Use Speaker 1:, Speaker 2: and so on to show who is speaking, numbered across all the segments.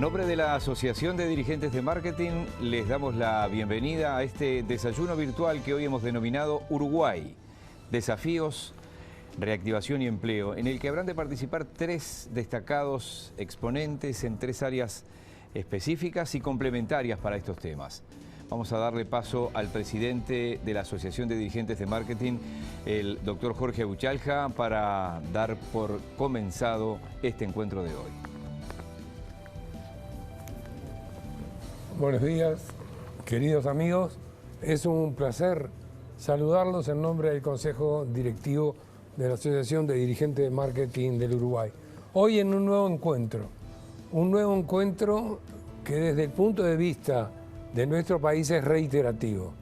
Speaker 1: nombre de la Asociación de Dirigentes de Marketing, les damos la bienvenida a este desayuno virtual que hoy hemos denominado Uruguay, Desafíos, Reactivación y Empleo, en el que habrán de participar tres destacados exponentes en tres áreas específicas y complementarias para estos temas. Vamos a darle paso al presidente de la Asociación de Dirigentes de Marketing, el doctor Jorge Buchalja, para dar por comenzado este encuentro de hoy.
Speaker 2: Buenos días, queridos amigos. Es un placer saludarlos en nombre del Consejo Directivo de la Asociación de Dirigentes de Marketing del Uruguay. Hoy en un nuevo encuentro que desde el punto de vista de nuestro país es reiterativo.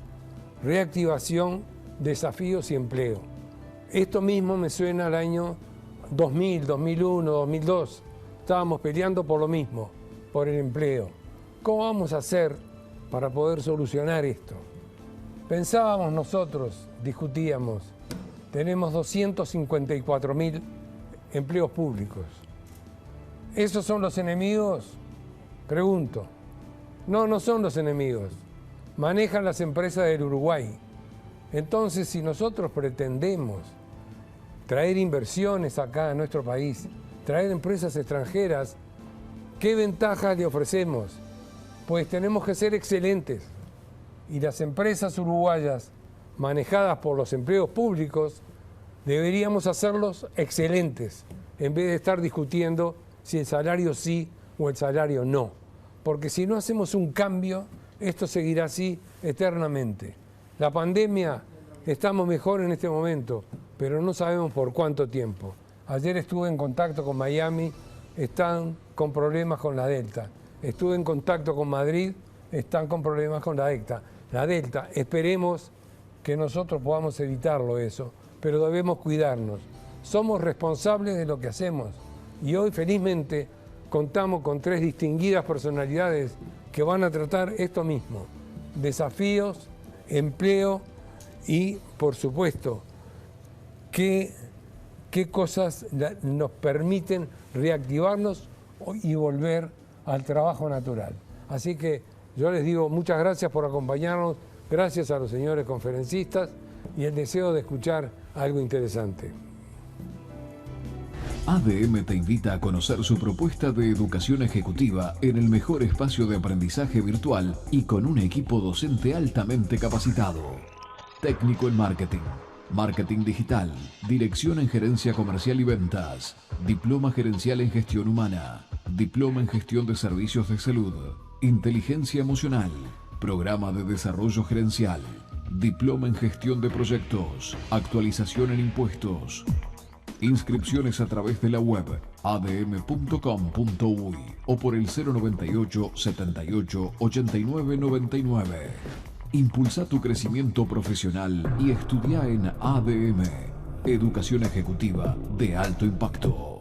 Speaker 2: Reactivación, desafíos y empleo. Esto mismo me suena al año 2000, 2001, 2002. Estábamos peleando por lo mismo, por el empleo. ¿Cómo vamos a hacer para poder solucionar esto? Pensábamos nosotros, discutíamos, tenemos 254.000 empleos públicos. ¿Esos son los enemigos? Pregunto. No, no son los enemigos. Manejan las empresas del Uruguay. Entonces, si nosotros pretendemos traer inversiones acá a nuestro país, traer empresas extranjeras, ¿qué ventajas le ofrecemos? Pues tenemos que ser excelentes. Y las empresas uruguayas manejadas por los empleos públicos, deberíamos hacerlos excelentes, en vez de estar discutiendo si el salario sí o el salario no. Porque si no hacemos un cambio, esto seguirá así eternamente. La pandemia, estamos mejor en este momento, pero no sabemos por cuánto tiempo. Ayer estuve en contacto con Miami, están con problemas con la Delta. Estuve en contacto con Madrid, están con problemas con la Delta. Esperemos que nosotros podamos evitarlo eso, pero debemos cuidarnos. Somos responsables de lo que hacemos y hoy felizmente contamos con tres distinguidas personalidades que van a tratar esto mismo: desafíos, empleo y, por supuesto, qué cosas nos permiten reactivarnos y volver al trabajo natural. Así que yo les digo muchas gracias por acompañarnos, gracias a los señores conferencistas y el deseo de escuchar algo interesante.
Speaker 3: ADM te invita a conocer su propuesta de educación ejecutiva en el mejor espacio de aprendizaje virtual y con un equipo docente altamente capacitado. Técnico en marketing, marketing digital, dirección en gerencia comercial y ventas, diploma gerencial en gestión humana, diploma en gestión de servicios de salud, inteligencia emocional, programa de desarrollo gerencial, diploma en gestión de proyectos, actualización en impuestos. Inscripciones a través de la web adm.com.uy o por el 098 78 89 99. Impulsa tu crecimiento profesional y estudia en ADM, Educación Ejecutiva de Alto Impacto.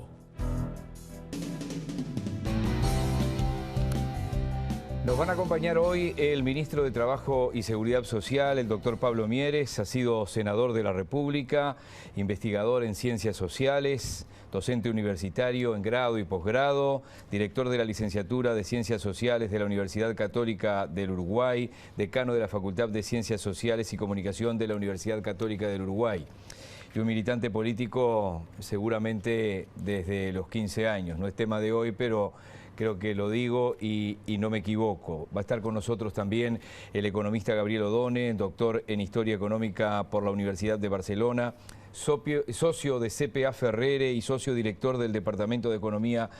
Speaker 1: Nos van a acompañar hoy el ministro de Trabajo y Seguridad Social, el doctor Pablo Mieres. Ha sido senador de la República, investigador en ciencias sociales, docente universitario en grado y posgrado, director de la licenciatura de Ciencias Sociales de la Universidad Católica del Uruguay, decano de la Facultad de Ciencias Sociales y Comunicación de la Universidad Católica del Uruguay. Y un militante político seguramente desde los 15 años. No es tema de hoy, pero creo que lo digo y no me equivoco. Va a estar con nosotros también el economista Gabriel Odone, doctor en Historia Económica por la Universidad de Barcelona, socio de CPA Ferrere y socio director del Departamento de Economía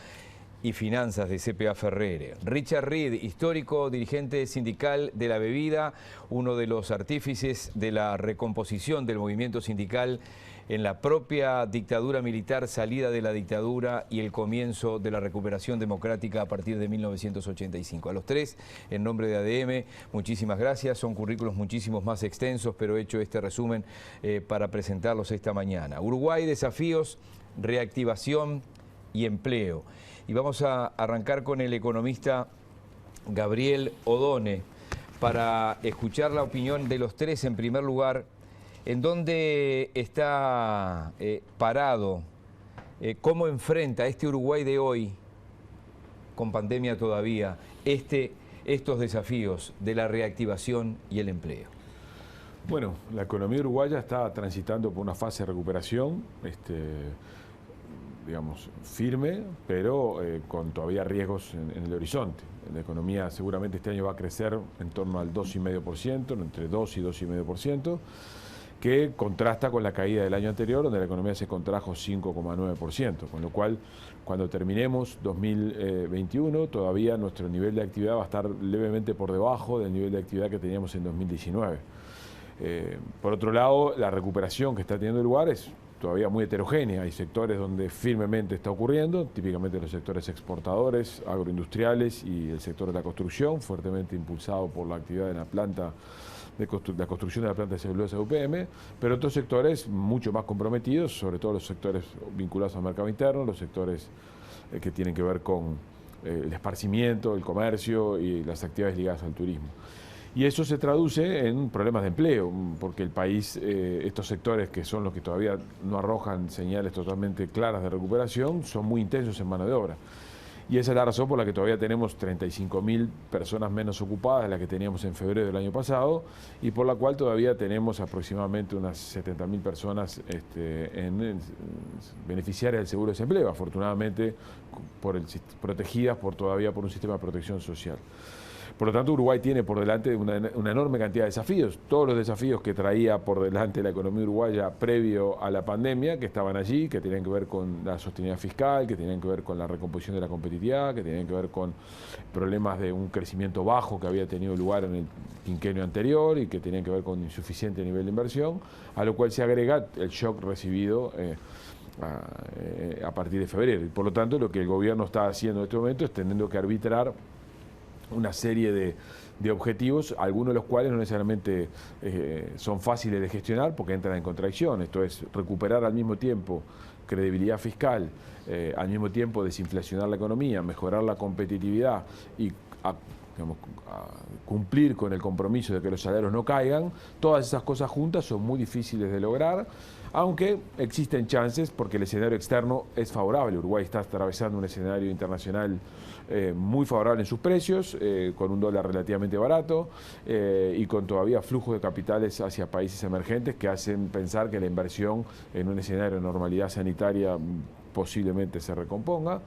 Speaker 1: y Finanzas de CPA Ferrere. Richard Reed, histórico dirigente sindical de la bebida, uno de los artífices de la recomposición del movimiento sindical en la propia dictadura militar, salida de la dictadura y el comienzo de la recuperación democrática a partir de 1985. A los tres, en nombre de ADM, muchísimas gracias. Son currículos muchísimos más extensos, pero he hecho este resumen para presentarlos esta mañana. Uruguay, desafíos, reactivación y empleo. Y vamos a arrancar con el economista Gabriel Odone para escuchar la opinión de los tres. En primer lugar, ¿en dónde está parado, cómo enfrenta este Uruguay de hoy con pandemia todavía, estos desafíos de la reactivación y el empleo?
Speaker 4: Bueno, la economía uruguaya está transitando por una fase de recuperación, digamos, firme, pero con todavía riesgos en el horizonte. La economía seguramente este año va a crecer en torno al 2,5%, entre 2 y 2,5%, que contrasta con la caída del año anterior, donde la economía se contrajo 5,9%, con lo cual cuando terminemos 2021 todavía nuestro nivel de actividad va a estar levemente por debajo del nivel de actividad que teníamos en 2019. Por otro lado, la recuperación que está teniendo lugar es todavía muy heterogénea. Hay sectores donde firmemente está ocurriendo, típicamente los sectores exportadores, agroindustriales y el sector de la construcción, fuertemente impulsado por la actividad de la planta la construcción de la planta de celulosa UPM, pero otros sectores mucho más comprometidos, sobre todo los sectores vinculados al mercado interno, los sectores que tienen que ver con el esparcimiento, el comercio y las actividades ligadas al turismo. Y eso se traduce en problemas de empleo, porque el país, estos sectores que son los que todavía no arrojan señales totalmente claras de recuperación, son muy intensos en mano de obra. Y esa es la razón por la que todavía tenemos 35.000 personas menos ocupadas de las que teníamos en febrero del año pasado, y por la cual todavía tenemos aproximadamente unas 70.000 personas beneficiarias del seguro de desempleo, afortunadamente protegidas todavía por un sistema de protección social. Por lo tanto, Uruguay tiene por delante una enorme cantidad de desafíos, todos los desafíos que traía por delante la economía uruguaya previo a la pandemia, que estaban allí, que tenían que ver con la sostenibilidad fiscal, que tenían que ver con la recomposición de la competitividad, que tenían que ver con problemas de un crecimiento bajo que había tenido lugar en el quinquenio anterior y que tenían que ver con insuficiente nivel de inversión, a lo cual se agrega el shock recibido a partir de febrero. Y por lo tanto, lo que el gobierno está haciendo en este momento es teniendo que arbitrar una serie de objetivos, algunos de los cuales no necesariamente son fáciles de gestionar porque entran en contradicción. Esto es recuperar al mismo tiempo credibilidad fiscal, al mismo tiempo desinflacionar la economía, mejorar la competitividad y cumplir con el compromiso de que los salarios no caigan. Todas esas cosas juntas son muy difíciles de lograr, aunque existen chances porque el escenario externo es favorable. Uruguay está atravesando un escenario internacional muy favorable en sus precios, con un dólar relativamente barato y con todavía flujos de capitales hacia países emergentes que hacen pensar que la inversión en un escenario de normalidad sanitaria posiblemente se recomponga.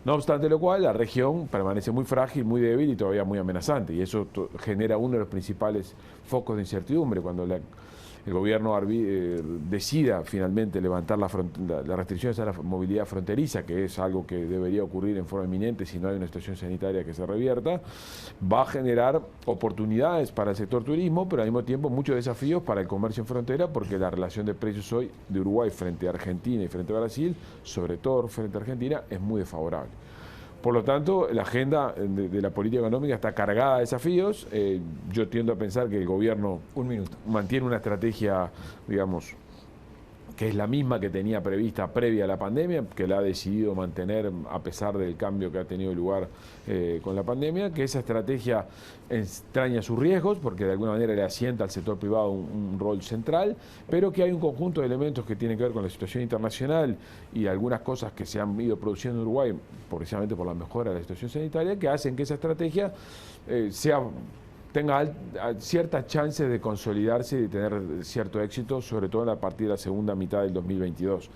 Speaker 4: No obstante lo cual, la región permanece muy frágil, muy débil y todavía muy amenazante, y eso genera uno de los principales focos de incertidumbre. Cuando el gobierno decida finalmente levantar las restricciones a la movilidad fronteriza, que es algo que debería ocurrir en forma inminente si no hay una situación sanitaria que se revierta, va a generar oportunidades para el sector turismo, pero al mismo tiempo muchos desafíos para el comercio en frontera, porque la relación de precios hoy de Uruguay frente a Argentina y frente a Brasil, sobre todo frente a Argentina, es muy desfavorable. Por lo tanto, la agenda de la política económica está cargada de desafíos. Yo tiendo a pensar que el gobierno mantiene una estrategia, digamos, que es la misma que tenía prevista previa a la pandemia, que la ha decidido mantener a pesar del cambio que ha tenido lugar con la pandemia, que esa estrategia extraña sus riesgos, porque de alguna manera le asienta al sector privado un rol central, pero que hay un conjunto de elementos que tienen que ver con la situación internacional y algunas cosas que se han ido produciendo en Uruguay, precisamente por la mejora de la situación sanitaria, que hacen que esa estrategia tenga ciertas chances de consolidarse y de tener cierto éxito, sobre todo a partir de la segunda mitad del 2022.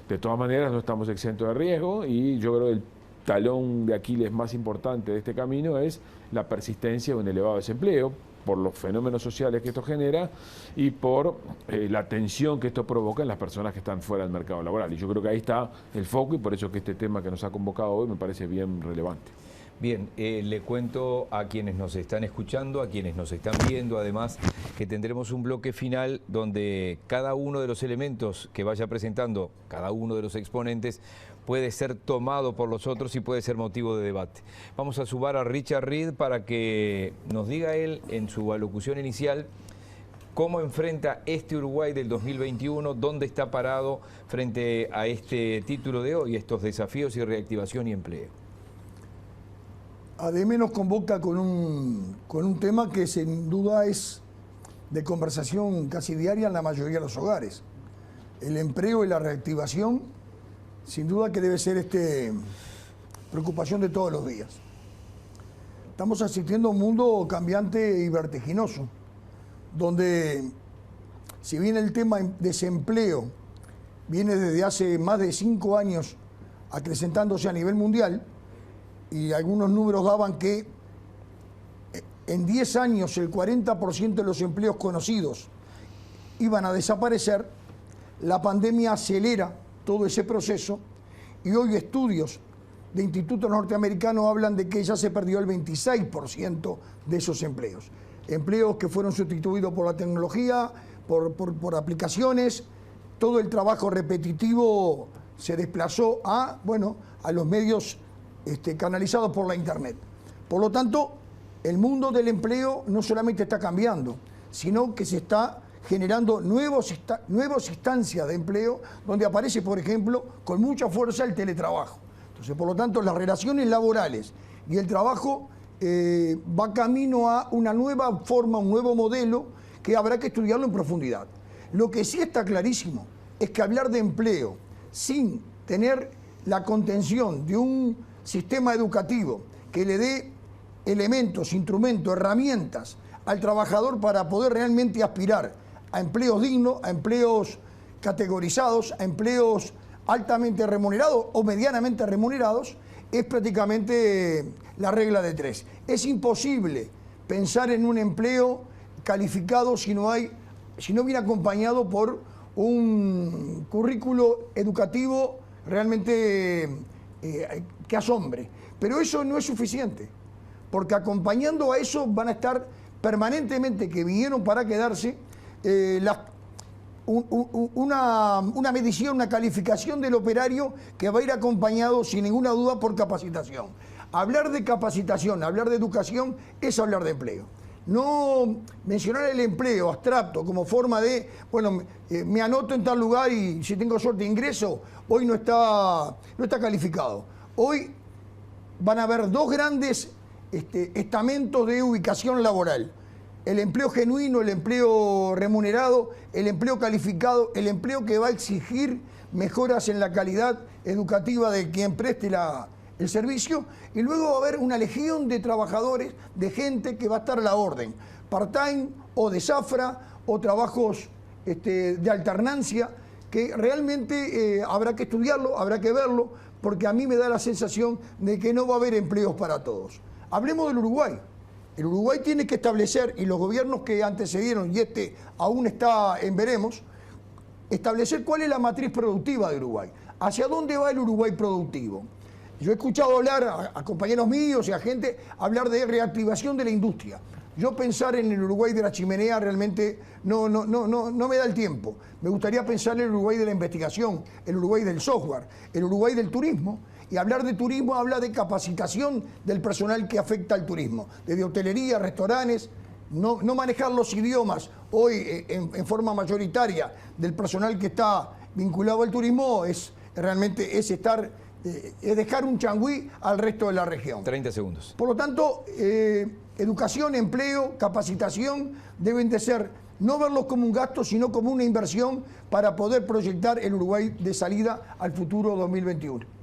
Speaker 4: De todas maneras, no estamos exentos de riesgo y yo creo que el talón de Aquiles más importante de este camino es la persistencia de un elevado desempleo, por los fenómenos sociales que esto genera y por la tensión que esto provoca en las personas que están fuera del mercado laboral. Y yo creo que ahí está el foco y por eso que este tema que nos ha convocado hoy me parece bien relevante.
Speaker 1: Bien, le cuento a quienes nos están escuchando, a quienes nos están viendo, además, que tendremos un bloque final donde cada uno de los elementos que vaya presentando cada uno de los exponentes puede ser tomado por los otros y puede ser motivo de debate. Vamos a sumar a Richard Reed para que nos diga él en su alocución inicial cómo enfrenta este Uruguay del 2021, dónde está parado frente a este título de hoy, estos desafíos y reactivación y empleo.
Speaker 5: ADM nos convoca con un tema que sin duda es de conversación casi diaria en la mayoría de los hogares. El empleo y la reactivación, sin duda que debe ser preocupación de todos los días. Estamos asistiendo a un mundo cambiante y vertiginoso, donde si bien el tema desempleo viene desde hace más de 5 años acrecentándose a nivel mundial, y algunos números daban que en 10 años el 40% de los empleos conocidos iban a desaparecer, la pandemia acelera todo ese proceso y hoy estudios de institutos norteamericanos hablan de que ya se perdió el 26% de esos empleos. Empleos que fueron sustituidos por la tecnología, por aplicaciones, todo el trabajo repetitivo se desplazó a los medios canalizados por la Internet. Por lo tanto, el mundo del empleo no solamente está cambiando, sino que se está generando nuevas instancias de empleo donde aparece, por ejemplo, con mucha fuerza el teletrabajo. Entonces, por lo tanto, las relaciones laborales y el trabajo va camino a una nueva forma, un nuevo modelo que habrá que estudiarlo en profundidad. Lo que sí está clarísimo es que hablar de empleo sin tener la contención de un sistema educativo que le dé elementos, instrumentos, herramientas al trabajador para poder realmente aspirar a empleos dignos, a empleos categorizados, a empleos altamente remunerados o medianamente remunerados, es prácticamente la regla de 3. Es imposible pensar en un empleo calificado si no viene acompañado por un currículo educativo realmente que asombre. Pero eso no es suficiente, porque acompañando a eso van a estar permanentemente, que vinieron para quedarse, una medición, una calificación del operario que va a ir acompañado sin ninguna duda por capacitación. Hablar de capacitación, hablar de educación es hablar de empleo. No mencionar el empleo abstracto como forma de, me anoto en tal lugar y si tengo suerte ingreso, hoy no está calificado. Hoy van a haber 2 grandes estamentos de ubicación laboral. El empleo genuino, el empleo remunerado, el empleo calificado, el empleo que va a exigir mejoras en la calidad educativa de quien preste el servicio, y luego va a haber una legión de trabajadores, de gente que va a estar a la orden, part-time o de zafra o trabajos de alternancia, que realmente habrá que estudiarlo, habrá que verlo, porque a mí me da la sensación de que no va a haber empleos para todos. Hablemos del Uruguay. El Uruguay tiene que establecer, y los gobiernos que antecedieron, y aún está en veremos, establecer cuál es la matriz productiva de Uruguay. ¿Hacia dónde va el Uruguay productivo? Yo he escuchado hablar a compañeros míos y a gente hablar de reactivación de la industria. Yo pensar en el Uruguay de la chimenea realmente no me da el tiempo. Me gustaría pensar en el Uruguay de la investigación, el Uruguay del software, el Uruguay del turismo. Y hablar de turismo habla de capacitación del personal que afecta al turismo, desde hotelería, restaurantes, no manejar los idiomas hoy en forma mayoritaria del personal que está vinculado al turismo es dejar un changüí al resto de la región.
Speaker 1: 30 segundos.
Speaker 5: Por lo tanto, educación, empleo, capacitación deben de ser, no verlos como un gasto, sino como una inversión para poder proyectar el Uruguay de salida al futuro 2021.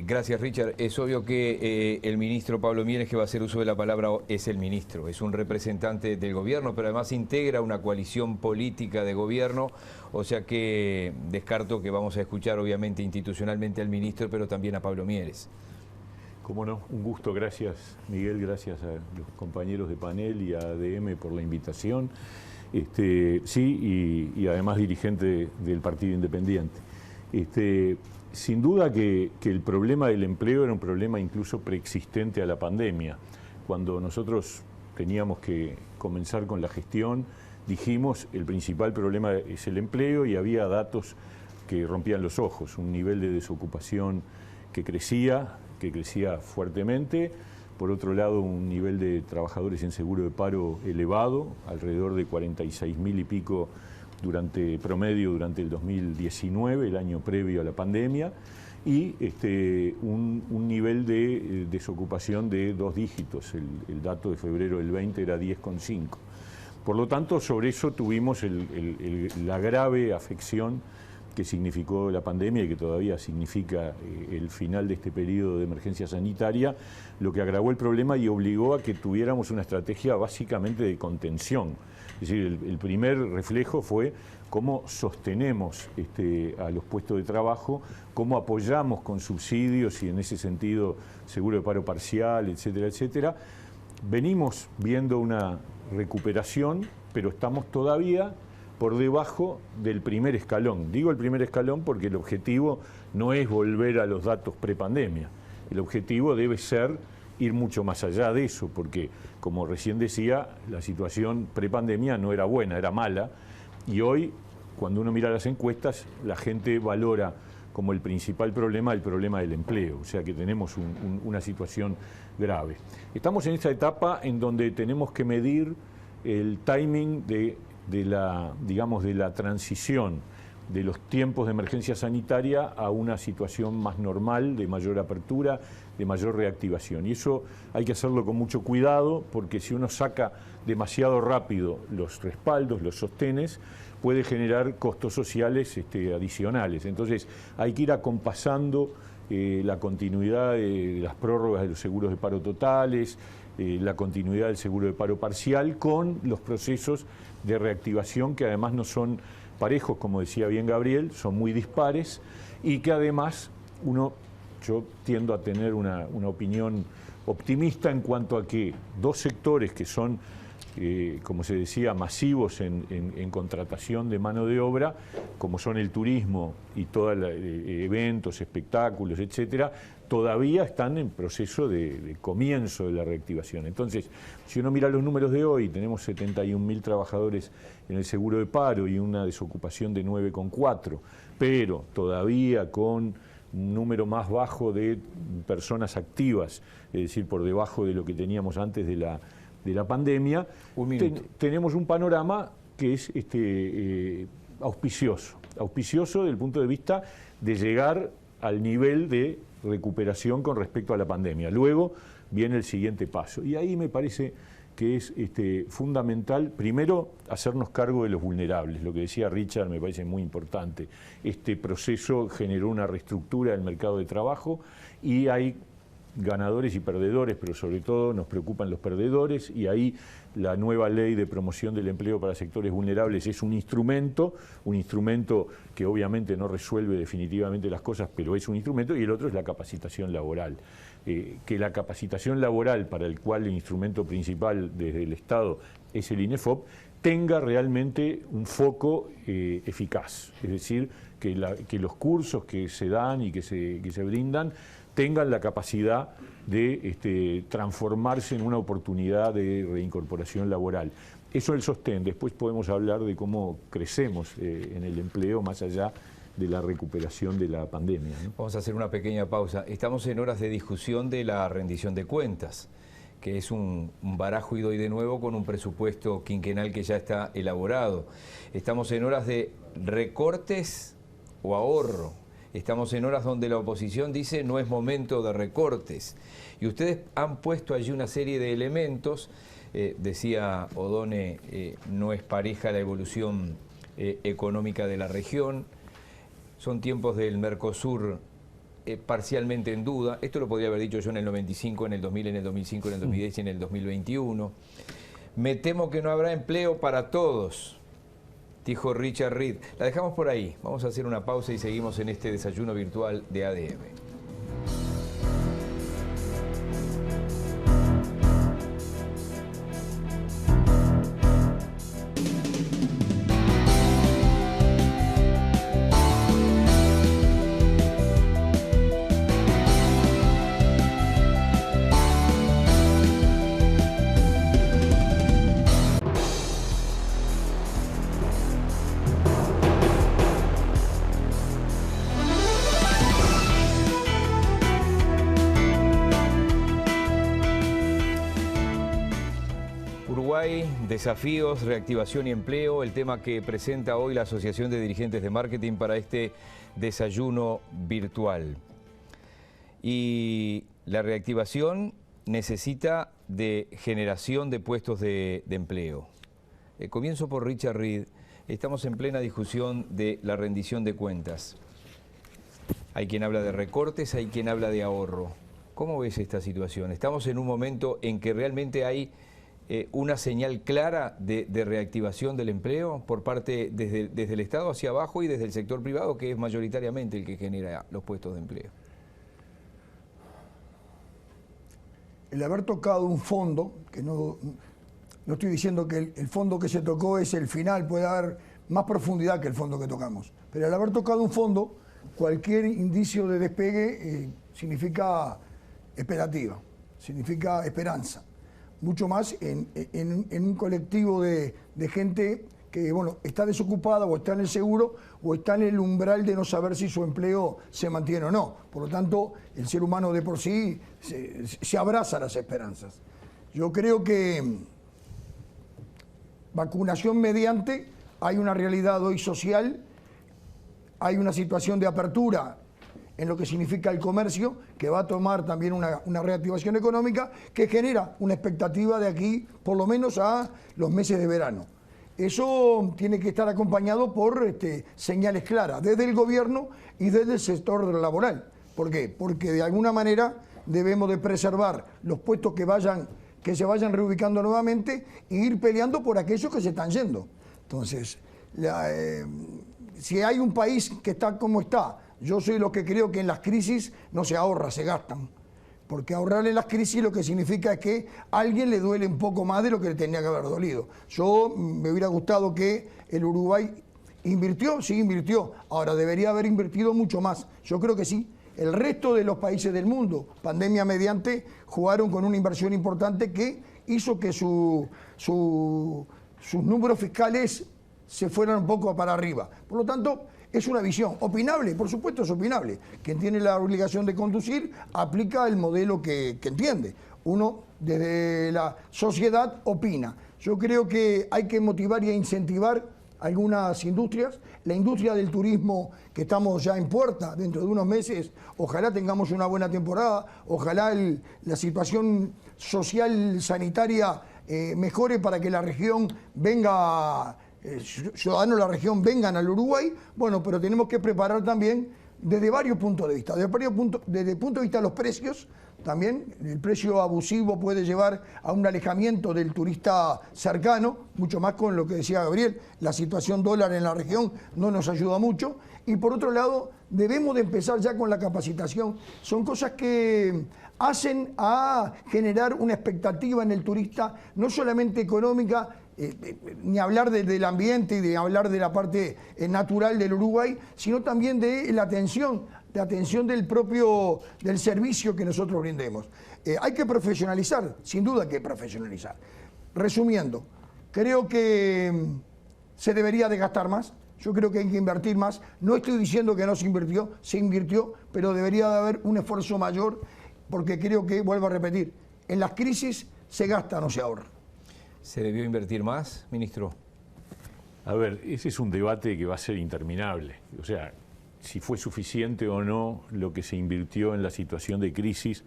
Speaker 1: Gracias, Richard. Es obvio que el ministro Pablo Mieres, que va a hacer uso de la palabra, es el ministro, es un representante del gobierno, pero además integra una coalición política de gobierno, o sea que descarto que vamos a escuchar obviamente institucionalmente al ministro, pero también a Pablo Mieres.
Speaker 6: Cómo no, un gusto, gracias Miguel, gracias a los compañeros de panel y a ADM por la invitación, y además dirigente del Partido Independiente. Sin duda que el problema del empleo era un problema incluso preexistente a la pandemia. Cuando nosotros teníamos que comenzar con la gestión, dijimos el principal problema es el empleo y había datos que rompían los ojos, un nivel de desocupación que crecía fuertemente, por otro lado un nivel de trabajadores en seguro de paro elevado, alrededor de 46.000 y pico promedio durante el 2019, el año previo a la pandemia, y un nivel de desocupación de 2 dígitos. El dato de febrero del 20 era 10,5. Por lo tanto, sobre eso tuvimos la grave afección que significó la pandemia y que todavía significa el final de este periodo de emergencia sanitaria, lo que agravó el problema y obligó a que tuviéramos una estrategia básicamente de contención. Es decir, el primer reflejo fue cómo sostenemos a los puestos de trabajo, cómo apoyamos con subsidios y en ese sentido seguro de paro parcial, etcétera, etcétera. Venimos viendo una recuperación, pero estamos todavía por debajo del primer escalón. Digo el primer escalón porque el objetivo no es volver a los datos prepandemia. El objetivo debe ser ir mucho más allá de eso, porque, como recién decía, la situación prepandemia no era buena, era mala, y hoy, cuando uno mira las encuestas, la gente valora como el principal problema el problema del empleo, o sea que tenemos una situación grave. Estamos en esta etapa en donde tenemos que medir el timing de la transición de los tiempos de emergencia sanitaria a una situación más normal, de mayor apertura, de mayor reactivación. Y eso hay que hacerlo con mucho cuidado, porque si uno saca demasiado rápido los respaldos, los sostenes, puede generar costos sociales adicionales. Entonces hay que ir acompasando la continuidad de las prórrogas de los seguros de paro totales, la continuidad del seguro de paro parcial con los procesos de reactivación, que además no son parejos, como decía bien Gabriel, son muy dispares, y que además yo tiendo a tener una opinión optimista en cuanto a que dos sectores que son, como se decía, masivos en contratación de mano de obra, como son el turismo y todos los eventos, espectáculos, etcétera, todavía están en proceso de comienzo de la reactivación. Entonces, si uno mira los números de hoy, tenemos 71.000 trabajadores en el seguro de paro y una desocupación de 9,4, pero todavía con un número más bajo de personas activas, es decir, por debajo de lo que teníamos antes de la pandemia, tenemos un panorama que es auspicioso desde el punto de vista de llegar al nivel de recuperación con respecto a la pandemia. Luego viene el siguiente paso. Y ahí me parece que es fundamental, primero, hacernos cargo de los vulnerables. Lo que decía Richard me parece muy importante. Este proceso generó una reestructura del mercado de trabajo y hay ganadores y perdedores, pero sobre todo nos preocupan los perdedores, y ahí la nueva ley de promoción del empleo para sectores vulnerables es un instrumento que obviamente no resuelve definitivamente las cosas, pero es un instrumento, y el otro es la capacitación laboral. Que la capacitación laboral, para el cual el instrumento principal desde el Estado es el INEFOP, tenga realmente un foco eficaz, es decir, que los cursos que se dan y que se brindan tengan la capacidad de transformarse en una oportunidad de reincorporación laboral. Eso es el sostén. Después podemos hablar de cómo crecemos en el empleo más allá de la recuperación de la pandemia, ¿no?
Speaker 1: Vamos a hacer una pequeña pausa. Estamos en horas de discusión de la rendición de cuentas, que es un barajo y doy de nuevo con un presupuesto quinquenal que ya está elaborado. Estamos en horas de recortes o ahorro. Estamos en horas donde la oposición dice no es momento de recortes. Y ustedes han puesto allí una serie de elementos. Decía Odone, no es pareja la evolución económica de la región. Son tiempos del Mercosur parcialmente en duda. Esto lo podría haber dicho yo en el 95, en el 2000, en el 2005, en el 2010 y en el 2021. Me temo que no habrá empleo para todos, dijo Richard Reed. La dejamos por ahí. Vamos a hacer una pausa y seguimos en este desayuno virtual de ADM. Desafíos, reactivación y empleo, el tema que presenta hoy la Asociación de Dirigentes de Marketing para este desayuno virtual. Y la reactivación necesita de generación de puestos de empleo. Comienzo por Richard Reed. Estamos en plena discusión de la rendición de cuentas. Hay quien habla de recortes, hay quien habla de ahorro. ¿Cómo ves esta situación? Estamos en un momento en que realmente hay una señal clara de reactivación del empleo por parte desde el Estado hacia abajo y desde el sector privado, que es mayoritariamente el que genera los puestos de empleo.
Speaker 5: El haber tocado un fondo, que no estoy diciendo que el fondo que se tocó es el final, puede haber más profundidad que el fondo que tocamos, pero al haber tocado un fondo, cualquier indicio de despegue significa expectativa, significa esperanza. Mucho más en un colectivo de gente que bueno, está desocupada o está en el seguro o está en el umbral de no saber si su empleo se mantiene o no. Por lo tanto, el ser humano de por sí se abraza a las esperanzas. Yo creo que vacunación mediante, hay una realidad hoy social, hay una situación de apertura en lo que significa el comercio, que va a tomar también una reactivación económica que genera una expectativa de aquí, por lo menos a los meses de verano. Eso tiene que estar acompañado por señales claras, desde el gobierno y desde el sector laboral. ¿Por qué? Porque de alguna manera debemos de preservar los puestos que se vayan reubicando nuevamente e ir peleando por aquellos que se están yendo. Entonces, si hay un país que está como está, yo soy lo que creo que en las crisis no se ahorra, se gastan. Porque ahorrar en las crisis lo que significa es que a alguien le duele un poco más de lo que le tenía que haber dolido. Yo me hubiera gustado que el Uruguay invirtió, sí invirtió. Ahora debería haber invertido mucho más. Yo creo que sí. El resto de los países del mundo, pandemia mediante, jugaron con una inversión importante que hizo que sus números fiscales se fueran un poco para arriba. Por lo tanto, es una visión opinable, por supuesto es opinable. Quien tiene la obligación de conducir aplica el modelo que entiende. Uno desde la sociedad opina. Yo creo que hay que motivar y incentivar algunas industrias. La industria del turismo, que estamos ya en puerta, dentro de unos meses, ojalá tengamos una buena temporada, ojalá la situación social, sanitaria mejore para que la región venga, ciudadanos de la región vengan al Uruguay. Bueno, pero tenemos que preparar también desde varios puntos de vista. Desde el punto de vista de los precios, también el precio abusivo puede llevar a un alejamiento del turista cercano, mucho más con lo que decía Gabriel, la situación dólar en la región no nos ayuda mucho. Y por otro lado, debemos de empezar ya con la capacitación. Son cosas que hacen a generar una expectativa en el turista, no solamente económica, ni hablar del ambiente y de hablar de la parte natural del Uruguay, sino también de la atención del servicio que nosotros brindemos. Hay que profesionalizar, sin duda que profesionalizar. Resumiendo, creo que se debería de gastar más, yo creo que hay que invertir más. No estoy diciendo que no se invirtió, pero debería de haber un esfuerzo mayor, porque creo que, vuelvo a repetir, en las crisis se gasta, no se ahorra.
Speaker 1: ¿Se debió invertir más, ministro?
Speaker 6: A ver, ese es un debate que va a ser interminable. O sea, si fue suficiente o no lo que se invirtió en la situación de crisis,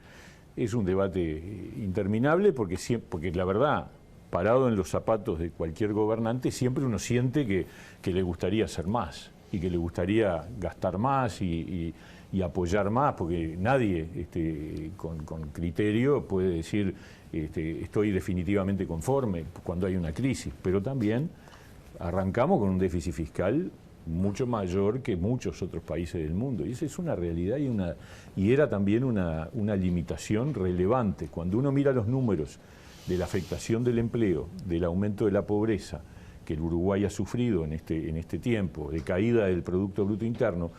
Speaker 6: es un debate interminable porque la verdad, parado en los zapatos de cualquier gobernante, siempre uno siente que le gustaría hacer más y que le gustaría gastar más y apoyar más, porque nadie con criterio puede decir estoy definitivamente conforme cuando hay una crisis, pero también arrancamos con un déficit fiscal mucho mayor que muchos otros países del mundo, y esa es una realidad y era también una limitación relevante. Cuando uno mira los números de la afectación del empleo, del aumento de la pobreza que el Uruguay ha sufrido en este tiempo, de caída del Producto Bruto Interno,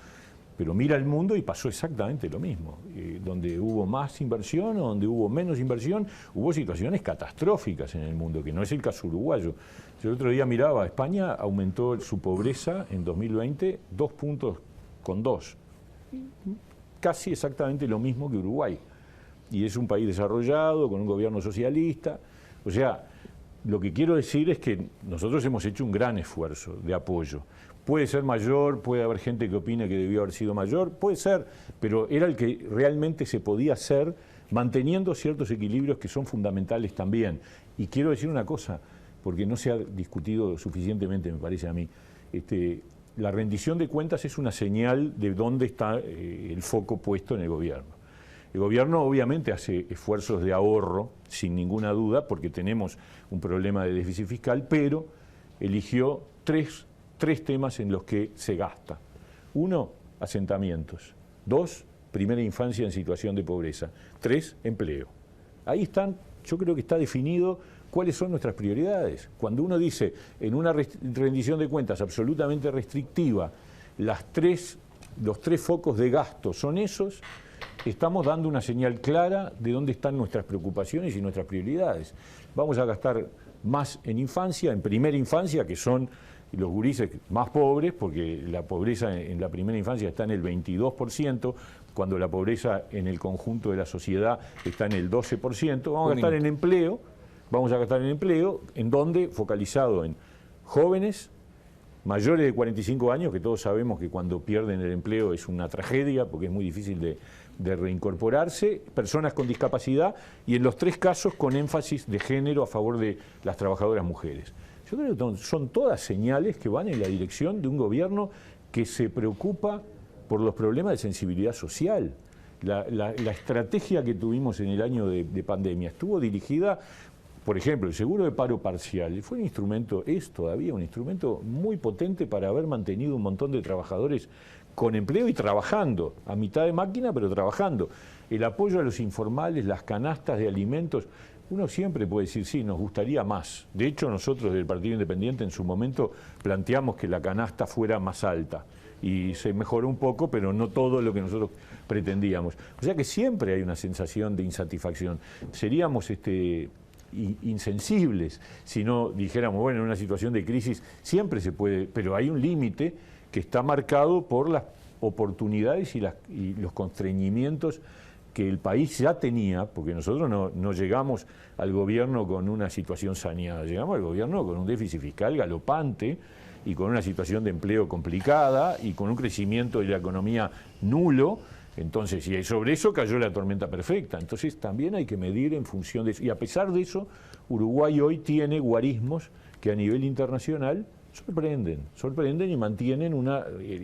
Speaker 6: pero mira el mundo y pasó exactamente lo mismo. Donde hubo más inversión o donde hubo menos inversión, hubo situaciones catastróficas en el mundo, que no es el caso uruguayo. Yo el otro día miraba, España aumentó su pobreza en 2020 2 puntos con 2. Casi exactamente lo mismo que Uruguay. Y es un país desarrollado, con un gobierno socialista. O sea, lo que quiero decir es que nosotros hemos hecho un gran esfuerzo de apoyo. Puede ser mayor, puede haber gente que opine que debió haber sido mayor, puede ser, pero era el que realmente se podía hacer manteniendo ciertos equilibrios que son fundamentales también. Y quiero decir una cosa, porque no se ha discutido suficientemente, me parece a mí. La rendición de cuentas es una señal de dónde está el foco puesto en el gobierno. El gobierno obviamente hace esfuerzos de ahorro, sin ninguna duda, porque tenemos un problema de déficit fiscal, pero eligió tres temas en los que se gasta. 1, asentamientos. 2, primera infancia en situación de pobreza. 3, empleo. Ahí están, yo creo que está definido cuáles son nuestras prioridades. Cuando uno dice en una rendición de cuentas absolutamente restrictiva, los tres focos de gasto son esos, estamos dando una señal clara de dónde están nuestras preocupaciones y nuestras prioridades. Vamos a gastar más en infancia, en primera infancia, que son los gurises más pobres, porque la pobreza en la primera infancia está en el 22%, cuando la pobreza en el conjunto de la sociedad está en el 12%. Vamos a gastar en empleo, en donde focalizado en jóvenes mayores de 45 años, que todos sabemos que cuando pierden el empleo es una tragedia, porque es muy difícil de reincorporarse, personas con discapacidad, y en los 3 casos con énfasis de género a favor de las trabajadoras mujeres. Yo creo que son todas señales que van en la dirección de un gobierno que se preocupa por los problemas de sensibilidad social. La estrategia que tuvimos en el año de pandemia estuvo dirigida, por ejemplo, el seguro de paro parcial fue un instrumento, es todavía un instrumento muy potente para haber mantenido un montón de trabajadores con empleo y trabajando, a mitad de máquina, pero trabajando. El apoyo a los informales, las canastas de alimentos. Uno siempre puede decir, sí, nos gustaría más. De hecho, nosotros del Partido Independiente en su momento planteamos que la canasta fuera más alta. Y se mejoró un poco, pero no todo lo que nosotros pretendíamos. O sea que siempre hay una sensación de insatisfacción. Seríamos insensibles si no dijéramos, bueno, en una situación de crisis siempre se puede, pero hay un límite que está marcado por las oportunidades y los constreñimientos que el país ya tenía, porque nosotros no llegamos al gobierno con una situación saneada, llegamos al gobierno con un déficit fiscal galopante y con una situación de empleo complicada y con un crecimiento de la economía nulo. Entonces, y sobre eso cayó la tormenta perfecta. Entonces también hay que medir en función de eso. Y a pesar de eso, Uruguay hoy tiene guarismos que a nivel internacional sorprenden y mantienen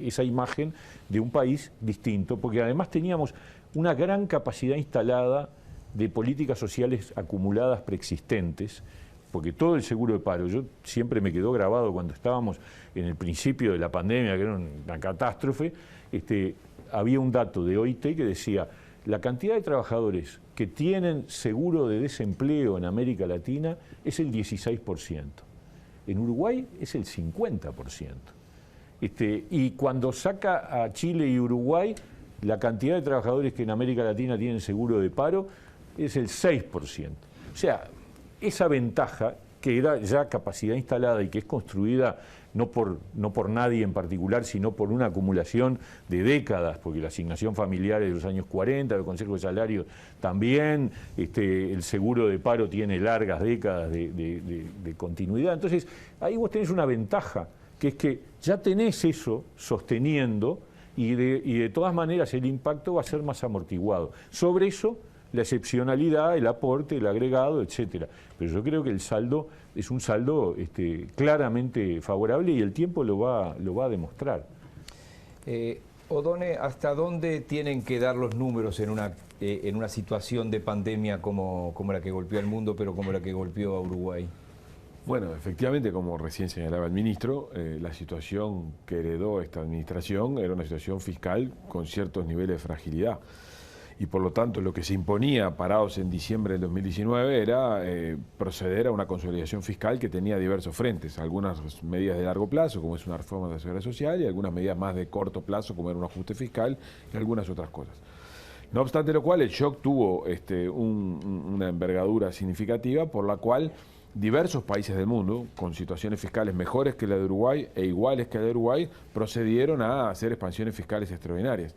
Speaker 6: esa imagen de un país distinto, porque además teníamos una gran capacidad instalada de políticas sociales acumuladas preexistentes, porque todo el seguro de paro, yo siempre me quedó grabado cuando estábamos en el principio de la pandemia, que era una catástrofe, había un dato de OIT que decía, la cantidad de trabajadores que tienen seguro de desempleo en América Latina es el 16%. En Uruguay es el 50%. Y cuando saca a Chile y Uruguay, la cantidad de trabajadores que en América Latina tienen seguro de paro es el 6%. O sea, esa ventaja que era ya capacidad instalada y que es construida no por nadie en particular, sino por una acumulación de décadas, porque la asignación familiar es de los años 40, el Consejo de Salario también, el seguro de paro tiene largas décadas de continuidad. Entonces, ahí vos tenés una ventaja, que es que ya tenés eso sosteniendo y de todas maneras el impacto va a ser más amortiguado. Sobre eso, la excepcionalidad, el aporte, el agregado, etcétera. Pero yo creo que el saldo es un saldo claramente favorable y el tiempo lo va a demostrar.
Speaker 1: Odone, ¿hasta dónde tienen que dar los números en una situación de pandemia como la que golpeó al mundo, pero como la que golpeó a Uruguay?
Speaker 4: Bueno, efectivamente, como recién señalaba el ministro, la situación que heredó esta administración era una situación fiscal con ciertos niveles de fragilidad. Y por lo tanto lo que se imponía parados en diciembre del 2019 era proceder a una consolidación fiscal que tenía diversos frentes, algunas medidas de largo plazo como es una reforma de la seguridad social y algunas medidas más de corto plazo como era un ajuste fiscal y algunas otras cosas. No obstante lo cual el shock tuvo una envergadura significativa por la cual diversos países del mundo con situaciones fiscales mejores que la de Uruguay e iguales que la de Uruguay procedieron a hacer expansiones fiscales extraordinarias.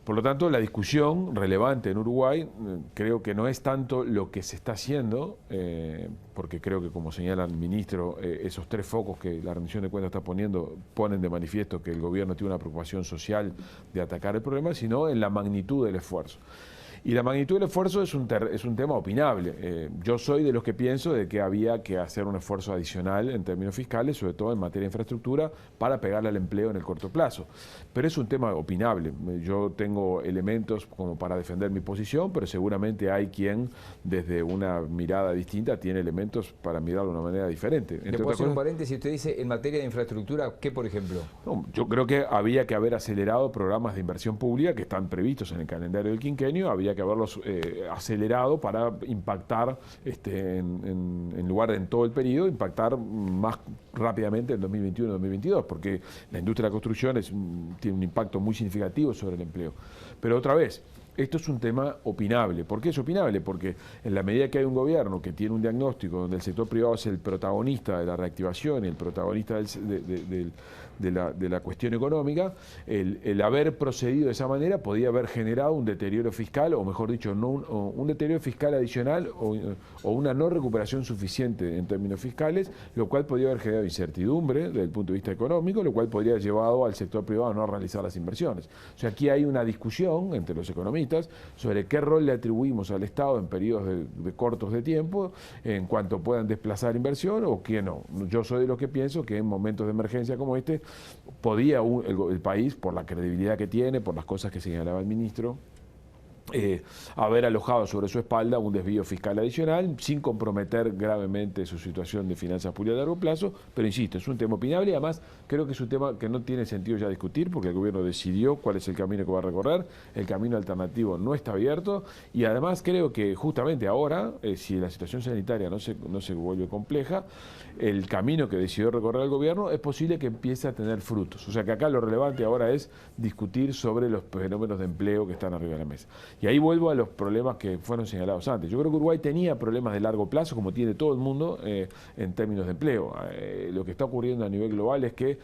Speaker 4: Por lo tanto, la discusión relevante en Uruguay creo que no es tanto lo que se está haciendo, porque creo que, como señala el ministro, esos 3 focos que la rendición de cuentas está poniendo ponen de manifiesto que el gobierno tiene una preocupación social de atacar el problema, sino en la magnitud del esfuerzo. Y la magnitud del esfuerzo es un tema opinable. Yo soy de los que pienso de que había que hacer un esfuerzo adicional en términos fiscales, sobre todo en materia de infraestructura, para pegarle al empleo en el corto plazo. Pero es un tema opinable. Yo tengo elementos como para defender mi posición, pero seguramente hay quien, desde una mirada distinta, tiene elementos para mirarlo de una manera diferente.
Speaker 1: ¿Le puedo hacer un paréntesis? Usted dice, en materia de infraestructura, ¿qué, por ejemplo?
Speaker 4: No, yo creo que había que haber acelerado programas de inversión pública que están previstos en el calendario del quinquenio, había que haberlos acelerado para impactar, en lugar de en todo el periodo, impactar más rápidamente en 2021 y 2022, porque la industria de la construcción tiene un impacto muy significativo sobre el empleo. Pero otra vez, esto es un tema opinable. ¿Por qué es opinable? Porque en la medida que hay un gobierno que tiene un diagnóstico donde el sector privado es el protagonista de la reactivación y el protagonista de la cuestión económica, el haber procedido de esa manera podía haber generado un deterioro fiscal, o mejor dicho, un deterioro fiscal adicional o una no recuperación suficiente en términos fiscales, lo cual podría haber generado incertidumbre desde el punto de vista económico, lo cual podría haber llevado al sector privado a no realizar las inversiones. O sea, aquí hay una discusión entre los economistas sobre qué rol le atribuimos al Estado en periodos de cortos de tiempo en cuanto puedan desplazar inversión o qué no. Yo soy de los que pienso que en momentos de emergencia como este podía el país, por la credibilidad que tiene, por las cosas que señalaba el ministro, haber alojado sobre su espalda un desvío fiscal adicional sin comprometer gravemente su situación de finanzas públicas a largo plazo, pero insisto, es un tema opinable y además creo que es un tema que no tiene sentido ya discutir porque el gobierno decidió cuál es el camino que va a recorrer, el camino alternativo no está abierto y además creo que justamente ahora, si la situación sanitaria no se vuelve compleja, el camino que decidió recorrer el gobierno es posible que empiece a tener frutos. O sea que acá lo relevante ahora es discutir sobre los fenómenos de empleo que están arriba de la mesa. Y ahí vuelvo a los problemas que fueron señalados antes. Yo creo que Uruguay tenía problemas de largo plazo, como tiene todo el mundo, en términos de empleo. Lo que está ocurriendo a nivel global es que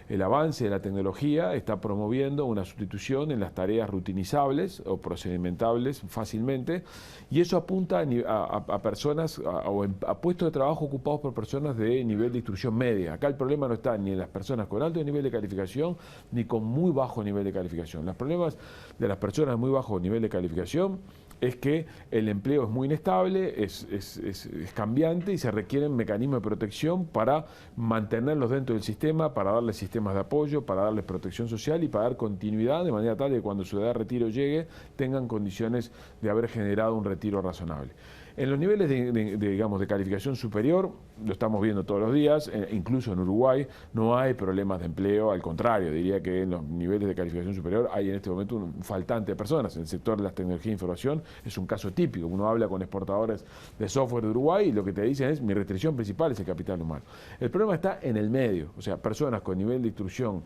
Speaker 4: el avance de la tecnología está promoviendo una sustitución en las tareas rutinizables o procedimentables fácilmente, y eso apunta a personas, a puestos de trabajo ocupados por personas de nivel de instrucción media. Acá el problema no está ni en las personas con alto nivel de calificación ni con muy bajo nivel de calificación. Los problemas de las personas de muy bajo nivel de calificación es que el empleo es muy inestable, es cambiante y se requieren mecanismos de protección para mantenerlos dentro del sistema, para darles sistemas de apoyo, para darles protección social y para dar continuidad de manera tal que cuando su edad de retiro llegue tengan condiciones de haber generado un retiro razonable. En los niveles de calificación superior, lo estamos viendo todos los días, incluso en Uruguay, no hay problemas de empleo, al contrario, diría que en los niveles de calificación superior hay en este momento un faltante de personas. En el sector de las tecnologías de información es un caso típico. Uno habla con exportadores de software de Uruguay y lo que te dicen es: mi restricción principal es el capital humano. El problema está en el medio, o sea, personas con nivel de instrucción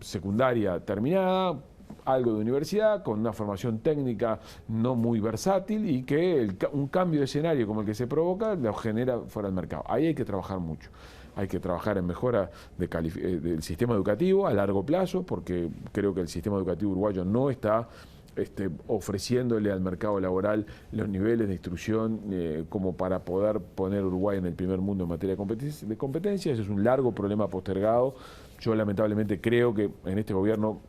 Speaker 4: secundaria terminada, algo de universidad, con una formación técnica no muy versátil y que un cambio de escenario como el que se provoca lo genera fuera del mercado. Ahí hay que trabajar mucho. Hay que trabajar en mejora del sistema educativo a largo plazo, porque creo que el sistema educativo uruguayo no está ofreciéndole al mercado laboral los niveles de instrucción como para poder poner Uruguay en el primer mundo en materia de competencia. Ese es un largo problema postergado. Yo lamentablemente creo que en este gobierno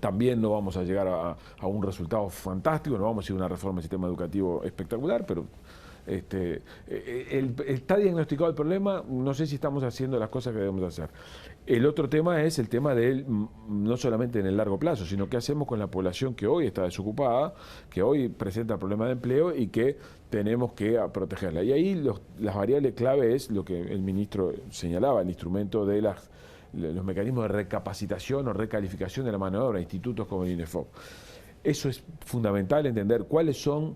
Speaker 4: también no vamos a llegar a un resultado fantástico, no vamos a ir a una reforma del sistema educativo espectacular, pero está diagnosticado el problema, no sé si estamos haciendo las cosas que debemos hacer. El otro tema es el tema no solamente en el largo plazo, sino qué hacemos con la población que hoy está desocupada, que hoy presenta problemas de empleo y que tenemos que protegerla. Y ahí las variables clave es lo que el ministro señalaba, el instrumento de los mecanismos de recapacitación o recalificación de la mano de obra, institutos como el INEFOP. Eso es fundamental, entender cuáles son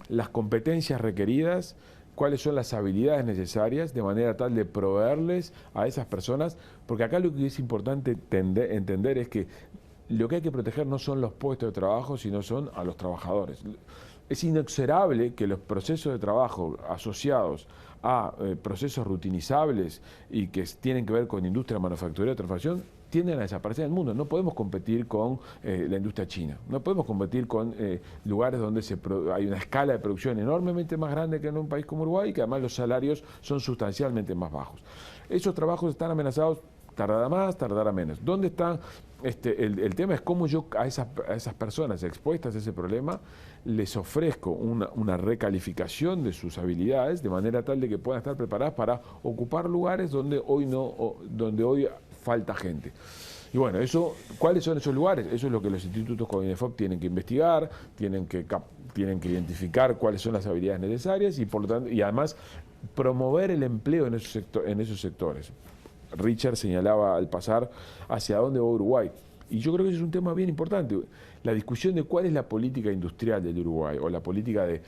Speaker 4: las competencias requeridas, cuáles son las habilidades necesarias, de manera tal de proveerles a esas personas, porque acá lo que es importante entender es que lo que hay que proteger no son los puestos de trabajo, sino son a los trabajadores. Es inexorable que los procesos de trabajo asociados a procesos rutinizables y que tienen que ver con industria manufacturera y transformación tienden a desaparecer en el mundo. No podemos competir con la industria china, no podemos competir con lugares donde hay una escala de producción enormemente más grande que en un país como Uruguay y que además los salarios son sustancialmente más bajos. Esos trabajos están amenazados Tardará más, tardará menos. ¿Dónde está? El tema es cómo yo a esas personas expuestas a ese problema les ofrezco una recalificación de sus habilidades de manera tal de que puedan estar preparadas para ocupar lugares donde hoy falta gente. Y bueno, ¿cuáles son esos lugares? Eso es lo que los institutos como INEFOP tienen que investigar, tienen que identificar cuáles son las habilidades necesarias y por lo tanto, y además promover el empleo en esos sectores. Richard señalaba al pasar hacia dónde va Uruguay. Y yo creo que ese es un tema bien importante. La discusión de cuál es la política industrial del Uruguay o la política de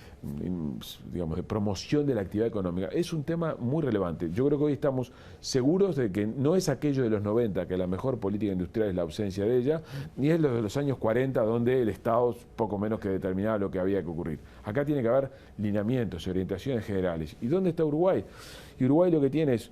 Speaker 4: promoción de la actividad económica es un tema muy relevante. Yo creo que hoy estamos seguros de que no es aquello de los 90, que la mejor política industrial es la ausencia de ella, ni es lo de los años 40, donde el Estado poco menos que determinaba lo que había que ocurrir. Acá tiene que haber lineamientos y orientaciones generales. ¿Y dónde está Uruguay? Y Uruguay lo que tiene es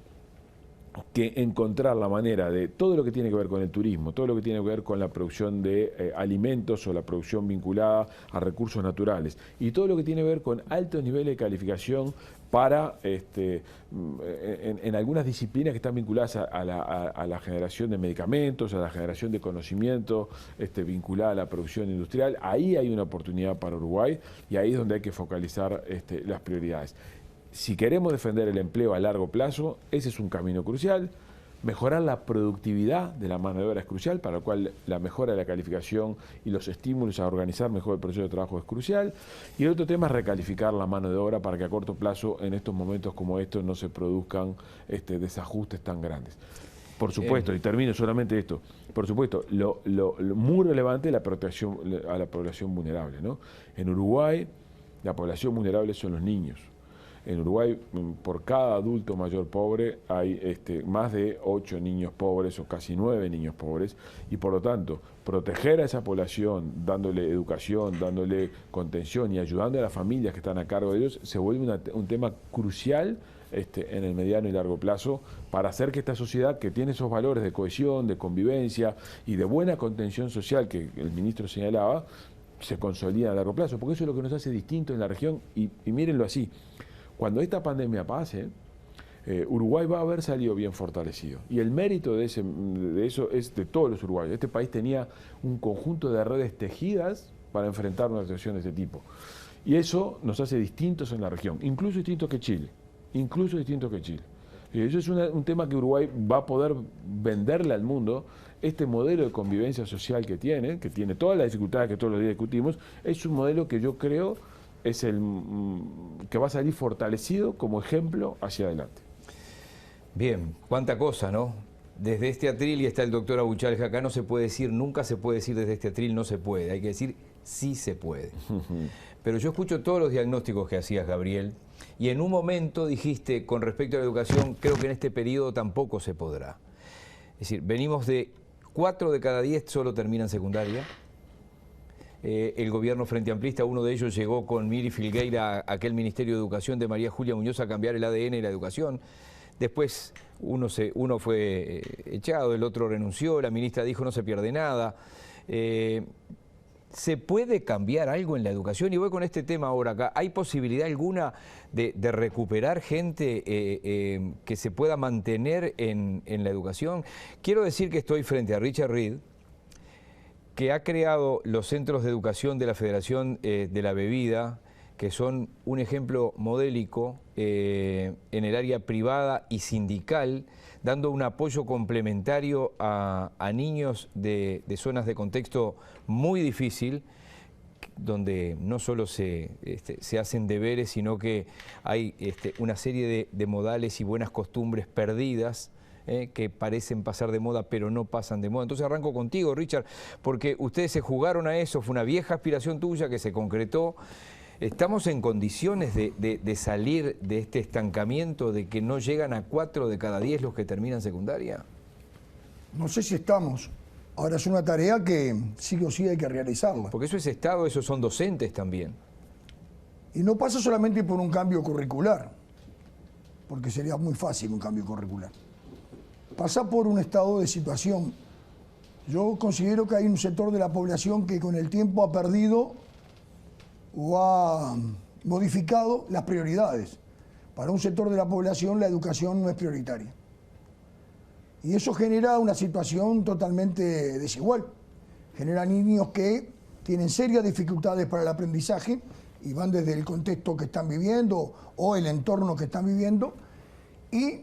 Speaker 4: que encontrar la manera de todo lo que tiene que ver con el turismo, todo lo que tiene que ver con la producción de alimentos o la producción vinculada a recursos naturales y todo lo que tiene que ver con altos niveles de calificación para en algunas disciplinas que están vinculadas a la generación de medicamentos, a la generación de conocimiento vinculada a la producción industrial. Ahí hay una oportunidad para Uruguay y ahí es donde hay que focalizar las prioridades. Si queremos defender el empleo a largo plazo, ese es un camino crucial. Mejorar la productividad de la mano de obra es crucial, para lo cual la mejora de la calificación y los estímulos a organizar mejor el proceso de trabajo es crucial. Y el otro tema es recalificar la mano de obra para que a corto plazo, en estos momentos como estos, no se produzcan desajustes tan grandes. Por supuesto, y termino solamente esto, por supuesto, lo muy relevante es la protección a la población vulnerable, ¿no? En Uruguay, la población vulnerable son los niños. En Uruguay, por cada adulto mayor pobre, hay más de 8 niños pobres o casi 9 niños pobres, y por lo tanto, proteger a esa población, dándole educación, dándole contención y ayudando a las familias que están a cargo de ellos, se vuelve un tema crucial en el mediano y largo plazo para hacer que esta sociedad, que tiene esos valores de cohesión, de convivencia y de buena contención social que el ministro señalaba, se consolida a largo plazo, porque eso es lo que nos hace distintos en la región, y mírenlo así. Cuando esta pandemia pase, Uruguay va a haber salido bien fortalecido. Y el mérito de eso es de todos los uruguayos. Este país tenía un conjunto de redes tejidas para enfrentar una situación de este tipo. Y eso nos hace distintos en la región, incluso distintos que Chile. Incluso distintos que Chile. Y eso es un tema que Uruguay va a poder venderle al mundo. Este modelo de convivencia social que tiene todas las dificultades que todos los días discutimos, es un modelo que yo creo es el que va a salir fortalecido como ejemplo hacia adelante.
Speaker 1: Bien, cuánta cosa, ¿no? Desde este atril, y está el doctor Abuchalja acá, no se puede decir, nunca se puede decir desde este atril no se puede, hay que decir sí se puede. Pero yo escucho todos los diagnósticos que hacías, Gabriel, y en un momento dijiste, con respecto a la educación, creo que en este periodo tampoco se podrá. Es decir, venimos de 4 de cada 10 solo terminan secundaria. El gobierno frente amplista, uno de ellos llegó con Miri Filgueira a aquel Ministerio de Educación de María Julia Muñoz a cambiar el ADN de la educación. Después uno fue echado, el otro renunció, la ministra dijo no se pierde nada. ¿Se puede cambiar algo en la educación? Y voy con este tema ahora acá. ¿Hay posibilidad alguna de recuperar gente que se pueda mantener en la educación? Quiero decir que estoy frente a Richard Reed, que ha creado los centros de educación de la Federación de la Bebida, que son un ejemplo modélico en el área privada y sindical, dando un apoyo complementario a niños de zonas de contexto muy difícil, donde no solo se hacen deberes, sino que hay una serie de modales y buenas costumbres perdidas, que parecen pasar de moda, pero no pasan de moda. Entonces arranco contigo, Richard, porque ustedes se jugaron a eso, fue una vieja aspiración tuya que se concretó. ¿Estamos en condiciones de salir de este estancamiento, de que no llegan a 4 de cada 10 los que terminan secundaria?
Speaker 5: No sé si estamos. Ahora es una tarea que sí o sí hay que realizarla.
Speaker 1: Porque eso es Estado, esos son docentes también.
Speaker 5: Y no pasa solamente por un cambio curricular, porque sería muy fácil un cambio curricular. Pasa por un estado de situación. Yo considero que hay un sector de la población que con el tiempo ha perdido o ha modificado las prioridades. Para un sector de la población la educación no es prioritaria. Y eso genera una situación totalmente desigual. Genera niños que tienen serias dificultades para el aprendizaje y van desde el contexto que están viviendo o el entorno que están viviendo, y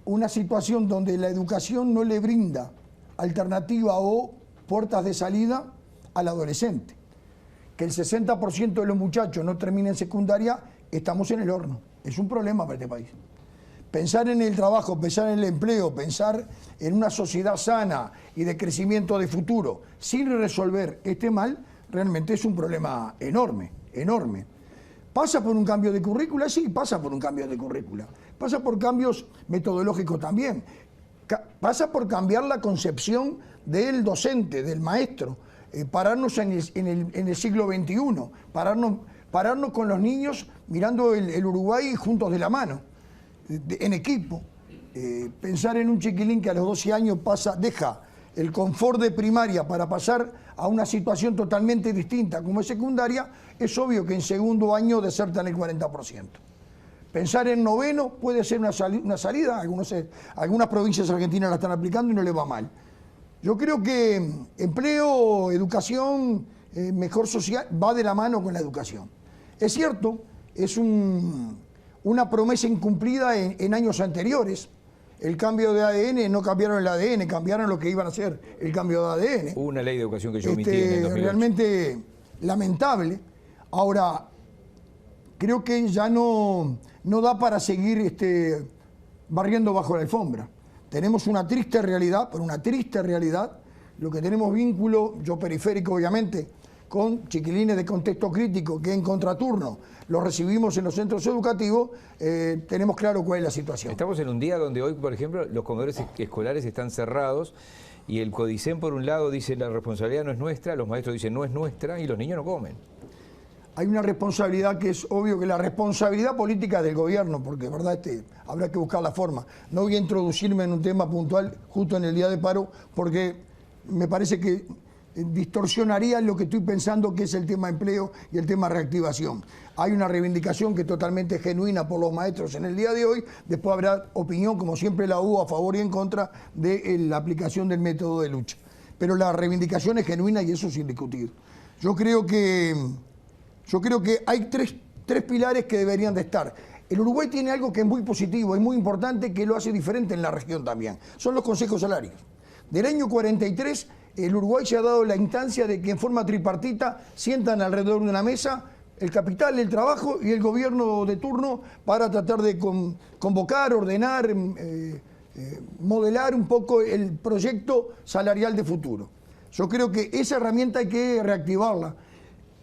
Speaker 5: una situación donde la educación no le brinda alternativa o puertas de salida al adolescente. Que el 60% de los muchachos no terminen secundaria, estamos en el horno. Es un problema para este país. Pensar en el trabajo, pensar en el empleo, pensar en una sociedad sana y de crecimiento de futuro sin resolver este mal, realmente es un problema enorme, enorme. ¿Pasa por un cambio de currícula? Sí, pasa por un cambio de currícula. Pasa por cambios metodológicos también. Pasa por cambiar la concepción del docente, del maestro. Pararnos en el siglo XXI, pararnos con los niños mirando el Uruguay juntos de la mano, en equipo. Pensar en un chiquilín que a los 12 años deja el confort de primaria para pasar a una situación totalmente distinta como es secundaria, es obvio que en segundo año desertan el 40%. Pensar en noveno puede ser una salida, algunas provincias argentinas la están aplicando y no les va mal. Yo creo que empleo, educación, mejor social, va de la mano con la educación. Es cierto, es una promesa incumplida en años anteriores. El cambio de ADN, no cambiaron el ADN, cambiaron lo que iban a hacer el cambio de ADN.
Speaker 1: Hubo una ley de educación que yo omití en el 2008.
Speaker 5: Realmente lamentable. Ahora, creo que ya no da para seguir barriendo bajo la alfombra. Tenemos una triste realidad, pero una triste realidad, lo que tenemos vínculo, yo periférico obviamente, con chiquilines de contexto crítico que en contraturno los recibimos en los centros educativos, tenemos claro cuál es la situación.
Speaker 1: Estamos en un día donde hoy, por ejemplo, los comedores escolares están cerrados y el CODICEN, por un lado, dice la responsabilidad no es nuestra, los maestros dicen no es nuestra y los niños no comen.
Speaker 5: Hay una responsabilidad que es obvio que la responsabilidad política del gobierno, porque verdad habrá que buscar la forma. No voy a introducirme en un tema puntual justo en el día de paro, porque me parece que distorsionaría lo que estoy pensando que es el tema empleo y el tema reactivación. Hay una reivindicación que es totalmente genuina por los maestros en el día de hoy, después habrá opinión, como siempre la hubo, a favor y en contra de la aplicación del método de lucha. Pero la reivindicación es genuina y eso es indiscutido. Yo creo que hay tres pilares que deberían de estar. El Uruguay tiene algo que es muy positivo, es muy importante, que lo hace diferente en la región también. Son los consejos salarios. Del año 43, el Uruguay se ha dado la instancia de que en forma tripartita sientan alrededor de una mesa el capital, el trabajo y el gobierno de turno para tratar de convocar, ordenar, modelar un poco el proyecto salarial de futuro. Yo creo que esa herramienta hay que reactivarla.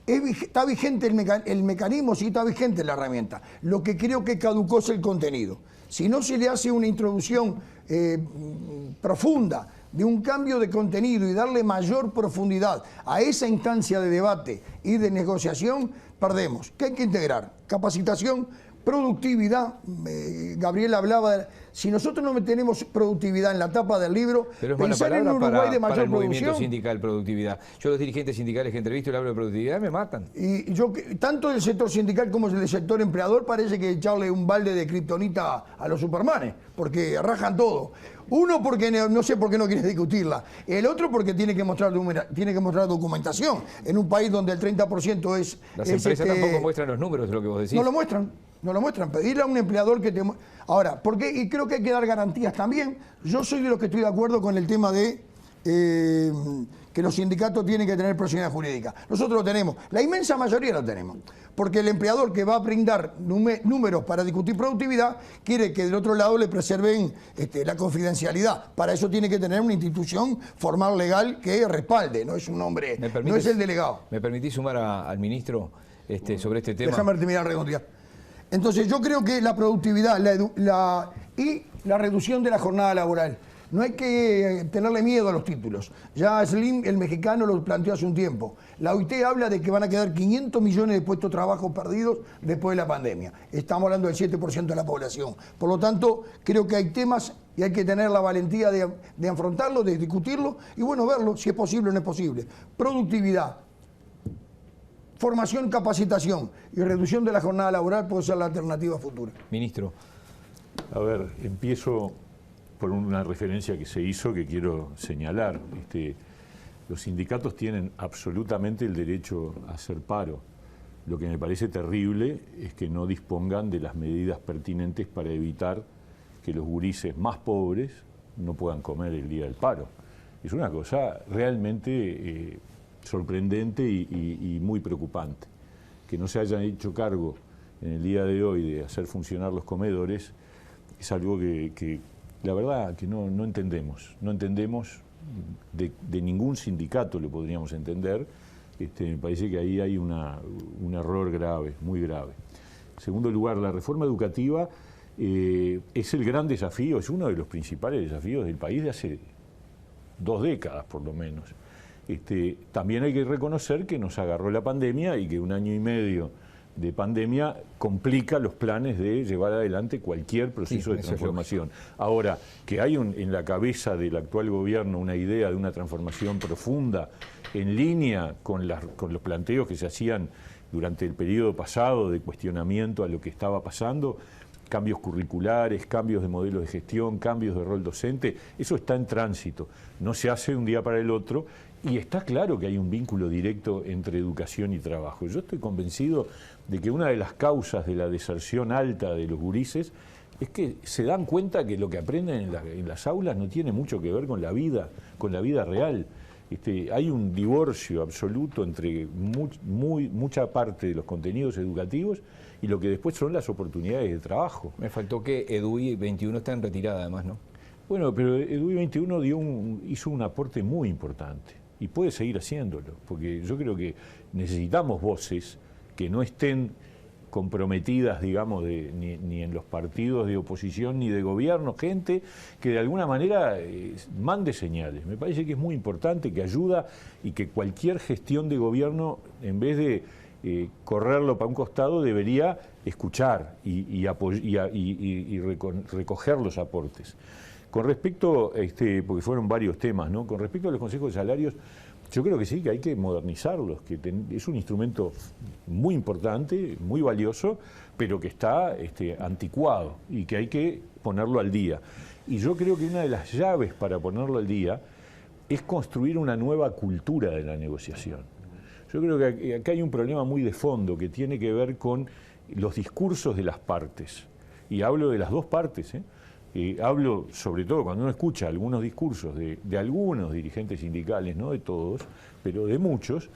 Speaker 5: Está vigente el mecanismo, sí está vigente la herramienta. Lo que creo que caducó es el contenido. Si no se le hace una introducción profunda de un cambio de contenido y darle mayor profundidad a esa instancia de debate y de negociación, perdemos. ¿Qué hay que integrar? Capacitación, productividad. Gabriel hablaba si nosotros no tenemos productividad en la tapa del libro, pensar en un Uruguay de mayor
Speaker 1: para el movimiento
Speaker 5: producción.
Speaker 1: sindical, productividad. Yo los dirigentes sindicales que entrevisto y le hablo de productividad me matan.
Speaker 5: Y yo, tanto del sector sindical como del sector empleador, parece que echarle un balde de kriptonita a los supermanes, porque rajan todo. Uno porque no sé por qué no quiere discutirla. El otro porque tiene que mostrar documentación. En un país donde el 30% es...
Speaker 1: Las empresas tampoco muestran los números de lo que vos decís.
Speaker 5: No lo muestran. No lo muestran. Pedirle a un empleador que te... Ahora, y creo que hay que dar garantías también. Yo soy de los que estoy de acuerdo con el tema de que los sindicatos tienen que tener personalidad jurídica. Nosotros lo tenemos. La inmensa mayoría lo tenemos. Porque el empleador que va a brindar números para discutir productividad quiere que del otro lado le preserven la confidencialidad. Para eso tiene que tener una institución formal legal que respalde. No es un hombre, no es el delegado.
Speaker 1: ¿Me permitís sumar al ministro sobre este tema?
Speaker 5: Déjame terminar redondear. Entonces yo creo que la productividad y la reducción de la jornada laboral. No hay que tenerle miedo a los títulos. Ya Slim, el mexicano, lo planteó hace un tiempo. La OIT habla de que van a quedar 500 millones de puestos de trabajo perdidos después de la pandemia. Estamos hablando del 7% de la población. Por lo tanto, creo que hay temas y hay que tener la valentía de afrontarlo, de discutirlo y bueno, verlo, si es posible o no es posible. Productividad, formación, capacitación y reducción de la jornada laboral puede ser la alternativa futura.
Speaker 1: Ministro.
Speaker 6: A ver, empiezo por una referencia que se hizo que quiero señalar. Los sindicatos tienen absolutamente el derecho a hacer paro. Lo que me parece terrible es que no dispongan de las medidas pertinentes para evitar que los gurises más pobres no puedan comer el día del paro. Es una cosa realmente sorprendente y muy preocupante. Que no se hayan hecho cargo en el día de hoy de hacer funcionar los comedores es algo que la verdad que no entendemos. No entendemos, de ningún sindicato lo podríamos entender. Me parece que ahí hay un error grave, muy grave. En segundo lugar, la reforma educativa es el gran desafío, es uno de los principales desafíos del país de hace 2 décadas por lo menos. También hay que reconocer que nos agarró la pandemia y que 1 año y medio de pandemia complica los planes de llevar adelante cualquier proceso de transformación. Ahora, que hay en la cabeza del actual gobierno una idea de una transformación profunda en línea con los planteos que se hacían durante el periodo pasado de cuestionamiento a lo que estaba pasando, cambios curriculares, cambios de modelos de gestión, cambios de rol docente, eso está en tránsito, no se hace de un día para el otro y está claro que hay un vínculo directo entre educación y trabajo. Yo estoy convencido de que una de las causas de la deserción alta de los gurises es que se dan cuenta que lo que aprenden en las aulas no tiene mucho que ver con la vida real. Hay un divorcio absoluto entre mucha parte de los contenidos educativos y lo que después son las oportunidades de trabajo.
Speaker 1: Me faltó que EDUI 21 está en retirada además, ¿no?
Speaker 6: Bueno, pero EDUI 21 hizo un aporte muy importante y puede seguir haciéndolo, porque yo creo que necesitamos voces que no estén comprometidas, digamos, ni en los partidos de oposición ni de gobierno, gente que de alguna manera mande señales. Me parece que es muy importante, que ayuda y que cualquier gestión de gobierno, en vez de correrlo para un costado, debería escuchar y recoger los aportes. Con respecto, porque fueron varios temas, ¿no? Con respecto a los consejos de salarios, yo creo que sí, que hay que modernizarlos, que es un instrumento muy importante, muy valioso, pero que está anticuado y que hay que ponerlo al día. Y yo creo que una de las llaves para ponerlo al día es construir una nueva cultura de la negociación. Yo creo que acá hay un problema muy de fondo que tiene que ver con los discursos de las partes. Y hablo de las dos partes, hablo sobre todo cuando uno escucha algunos discursos de algunos dirigentes sindicales, no de todos, pero de muchos,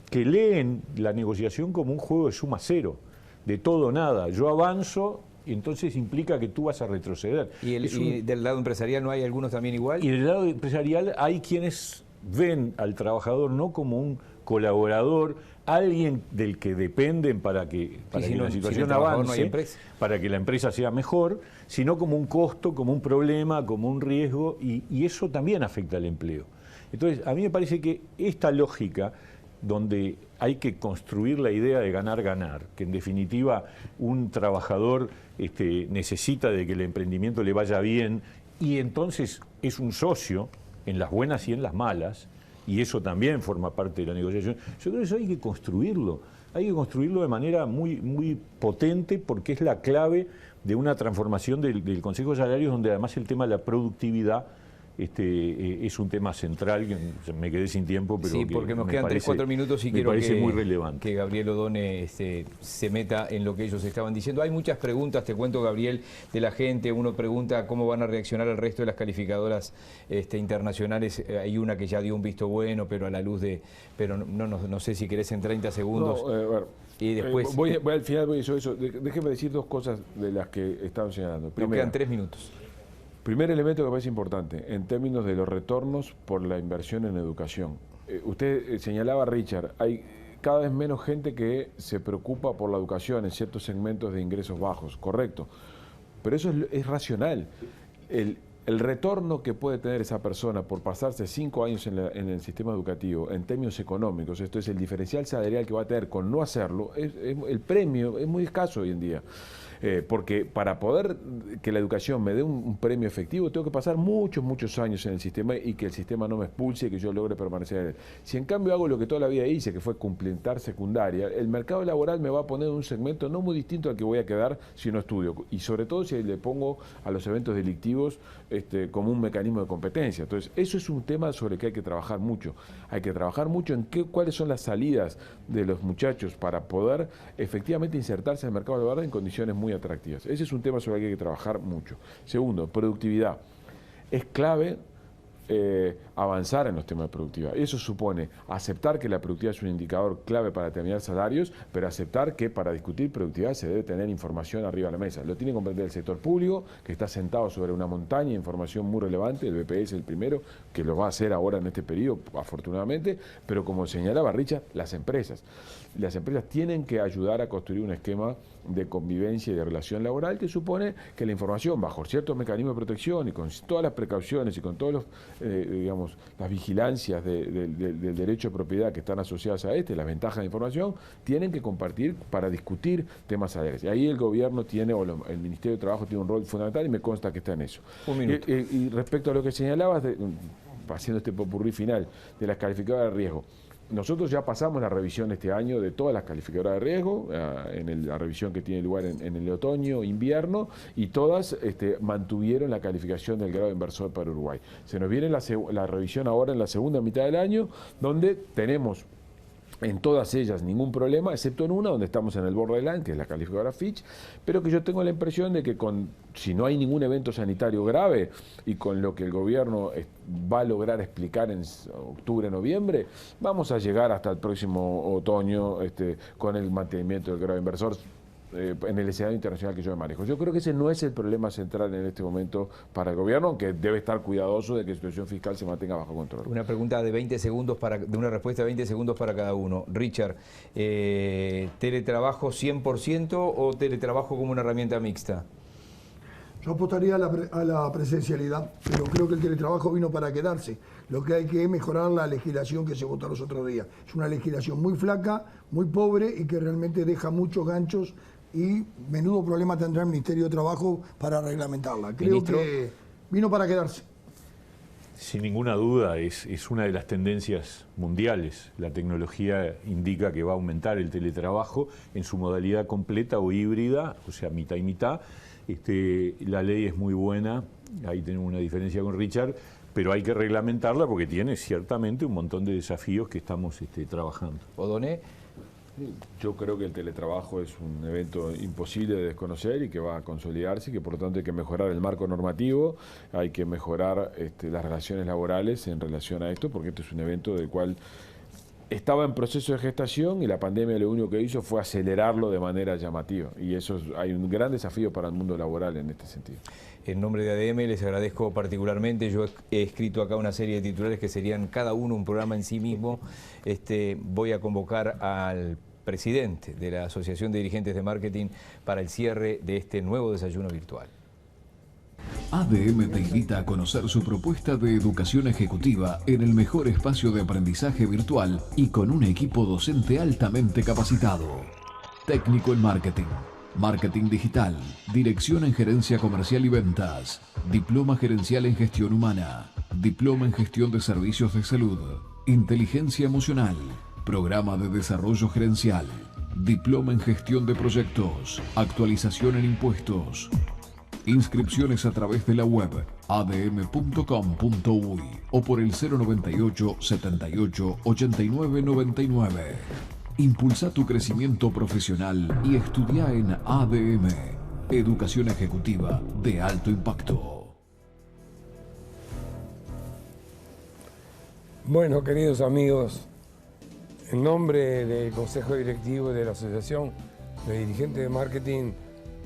Speaker 6: que leen la negociación como un juego de suma cero, de todo o nada. Yo avanzo y entonces implica que tú vas a retroceder.
Speaker 1: ¿Y del lado empresarial no hay algunos también igual?
Speaker 6: Y del lado empresarial hay quienes ven al trabajador no como un colaborador, alguien del que dependen para que la situación avance, para que la empresa sea mejor, sino como un costo, como un problema, como un riesgo, y eso también afecta al empleo. Entonces, a mí me parece que esta lógica, donde hay que construir la idea de ganar-ganar, que en definitiva un trabajador necesita de que el emprendimiento le vaya bien, y entonces es un socio en las buenas y en las malas, y eso también forma parte de la negociación. Yo creo que eso hay que construirlo de manera muy, muy potente, porque es la clave de una transformación del Consejo de Salarios, donde además el tema de la productividad es un tema central, que me quedé sin tiempo, pero
Speaker 1: sí, porque nos quedan 3-4 minutos y quiero
Speaker 6: muy relevante.
Speaker 1: Que Gabriel Odone se meta en lo que ellos estaban diciendo. Hay muchas preguntas, te cuento, Gabriel, de la gente. Uno pregunta cómo van a reaccionar el resto de las calificadoras internacionales. Hay una que ya dio un visto bueno, pero a la luz de... Pero no sé si querés en 30 segundos.
Speaker 4: Bueno,
Speaker 1: y después...
Speaker 4: voy al final, voy a eso. Déjeme decir 2 cosas de las que estaban señalando.
Speaker 1: Nos quedan 3 minutos.
Speaker 4: Primer elemento que me parece importante, en términos de los retornos por la inversión en educación. Usted señalaba, Richard, hay cada vez menos gente que se preocupa por la educación en ciertos segmentos de ingresos bajos, correcto. Pero eso es racional. El retorno que puede tener esa persona por pasarse 5 años en el sistema educativo, en términos económicos, esto es el diferencial salarial que va a tener con no hacerlo, el premio es muy escaso hoy en día. Porque para poder que la educación me dé un premio efectivo, tengo que pasar muchos años en el sistema y que el sistema no me expulse y que yo logre permanecer en él. Si en cambio hago lo que toda la vida hice, que fue completar secundaria, el mercado laboral me va a poner en un segmento no muy distinto al que voy a quedar si no estudio. Y sobre todo si le pongo a los eventos delictivos como un mecanismo de competencia. Entonces, eso es un tema sobre el que hay que trabajar mucho. Hay que trabajar mucho en cuáles son las salidas de los muchachos para poder efectivamente insertarse en el mercado laboral en condiciones muy atractivas. Ese es un tema sobre el que hay que trabajar mucho. Segundo, productividad. Es clave avanzar en los temas de productividad. Eso supone aceptar que la productividad es un indicador clave para determinar salarios, pero aceptar que para discutir productividad se debe tener información arriba de la mesa. Lo tiene que comprender el sector público, que está sentado sobre una montaña de información muy relevante, el BPS es el primero, que lo va a hacer ahora en este periodo, afortunadamente, pero como señalaba Richard, las empresas. Las empresas tienen que ayudar a construir un esquema de convivencia y de relación laboral que supone que la información, bajo ciertos mecanismos de protección y con todas las precauciones y con todos los, digamos, las vigilancias del derecho de propiedad que están asociadas a las ventajas de información, tienen que compartir para discutir temas salariales. Y ahí el gobierno tiene, o el Ministerio de Trabajo tiene un rol fundamental y me consta que está en eso.
Speaker 1: Un minuto.
Speaker 4: Y respecto a lo que señalabas, haciendo este popurrí final, de las calificadoras de riesgo, nosotros ya pasamos la revisión este año de todas las calificadoras de riesgo, la revisión que tiene lugar en el otoño, invierno, y todas mantuvieron la calificación del grado inversor para Uruguay. Se nos viene la revisión ahora en la segunda mitad del año, donde tenemos en todas ellas ningún problema, excepto en una donde estamos en el borderline, que es la calificadora Fitch, pero que yo tengo la impresión de que si no hay ningún evento sanitario grave y con lo que el gobierno va a lograr explicar en octubre, noviembre, vamos a llegar hasta el próximo otoño con el mantenimiento del grado inversor en el escenario internacional que yo me manejo. Yo creo que ese no es el problema central en este momento para el gobierno, aunque debe estar cuidadoso de que la situación fiscal se mantenga bajo control.
Speaker 1: Una pregunta de 20 segundos, de una respuesta de 20 segundos para cada uno. Richard, ¿teletrabajo 100% o teletrabajo como una herramienta mixta?
Speaker 5: Yo apostaría a la presencialidad, pero creo que el teletrabajo vino para quedarse. Lo que hay que es mejorar la legislación que se votó los otros días. Es una legislación muy flaca, muy pobre y que realmente deja muchos ganchos y menudo problema tendrá el Ministerio de Trabajo para reglamentarla. Creo
Speaker 1: Ministro,
Speaker 5: que vino para quedarse.
Speaker 6: Sin ninguna duda, es una de las tendencias mundiales. La tecnología indica que va a aumentar el teletrabajo en su modalidad completa o híbrida, o sea, mitad y mitad. La ley es muy buena, ahí tenemos una diferencia con Richard, pero hay que reglamentarla porque tiene ciertamente un montón de desafíos que estamos trabajando.
Speaker 1: Odoné.
Speaker 4: Yo creo que el teletrabajo es un evento imposible de desconocer y que va a consolidarse y que por lo tanto hay que mejorar el marco normativo, hay que mejorar las relaciones laborales en relación a esto, porque este es un evento del cual estaba en proceso de gestación y la pandemia lo único que hizo fue acelerarlo de manera llamativa. Y eso hay un gran desafío para el mundo laboral en este sentido.
Speaker 1: En nombre de ADM les agradezco particularmente. Yo he escrito acá una serie de titulares que serían cada uno un programa en sí mismo. Voy a convocar al presidente de la Asociación de Dirigentes de Marketing para el cierre de este nuevo desayuno virtual.
Speaker 3: ADM te invita a conocer su propuesta de educación ejecutiva en el mejor espacio de aprendizaje virtual y con un equipo docente altamente capacitado. Técnico en marketing, marketing digital, dirección en gerencia comercial y ventas, diploma gerencial en gestión humana, diploma en gestión de servicios de salud, inteligencia emocional, programa de desarrollo gerencial, diploma en gestión de proyectos, actualización en impuestos. Inscripciones a través de la web adm.com.uy o por el 098 78 89 99. Impulsa tu crecimiento profesional y estudia en ADM, Educación Ejecutiva de Alto Impacto.
Speaker 2: Bueno, queridos amigos, en nombre del Consejo Directivo de la Asociación de Dirigentes de Marketing,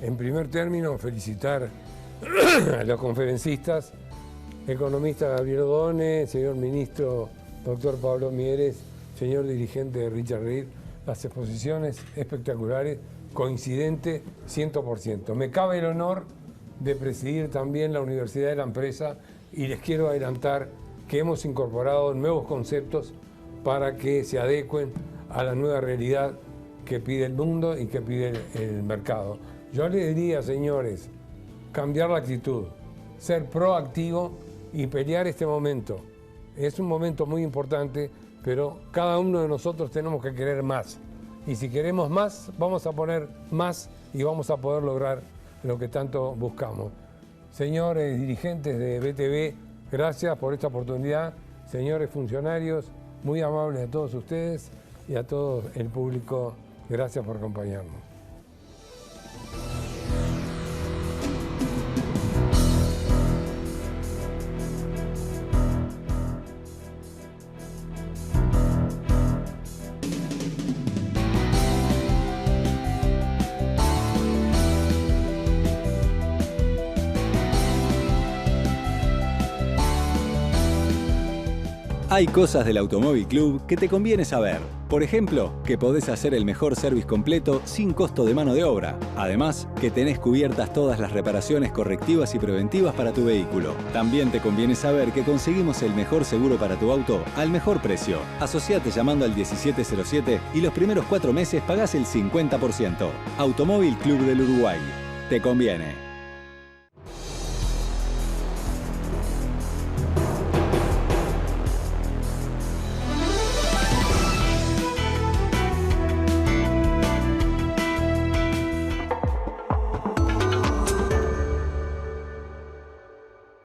Speaker 2: en primer término, felicitar a los conferencistas, economista Gabriel Odoné, señor ministro doctor Pablo Mieres, señor dirigente Richard Reed, las exposiciones espectaculares, coincidente 100%. Me cabe el honor de presidir también la Universidad de la Empresa y les quiero adelantar que hemos incorporado nuevos conceptos para que se adecuen a la nueva realidad que pide el mundo y que pide el mercado. Yo les diría, señores, cambiar la actitud, ser proactivo y pelear este momento. Es un momento muy importante, pero cada uno de nosotros tenemos que querer más. Y si queremos más, vamos a poner más y vamos a poder lograr lo que tanto buscamos. señores dirigentes de BTV, gracias por esta oportunidad. Señores funcionarios, muy amables a todos ustedes y a todo el público, gracias por acompañarnos.
Speaker 7: Hay cosas del Automóvil Club que te conviene saber. Por ejemplo, que podés hacer el mejor service completo sin costo de mano de obra. Además, que tenés cubiertas todas las reparaciones correctivas y preventivas para tu vehículo. También te conviene saber que conseguimos el mejor seguro para tu auto al mejor precio. Asociate llamando al 1707 y los primeros 4 meses pagás el 50%. Automóvil Club del Uruguay. Te conviene.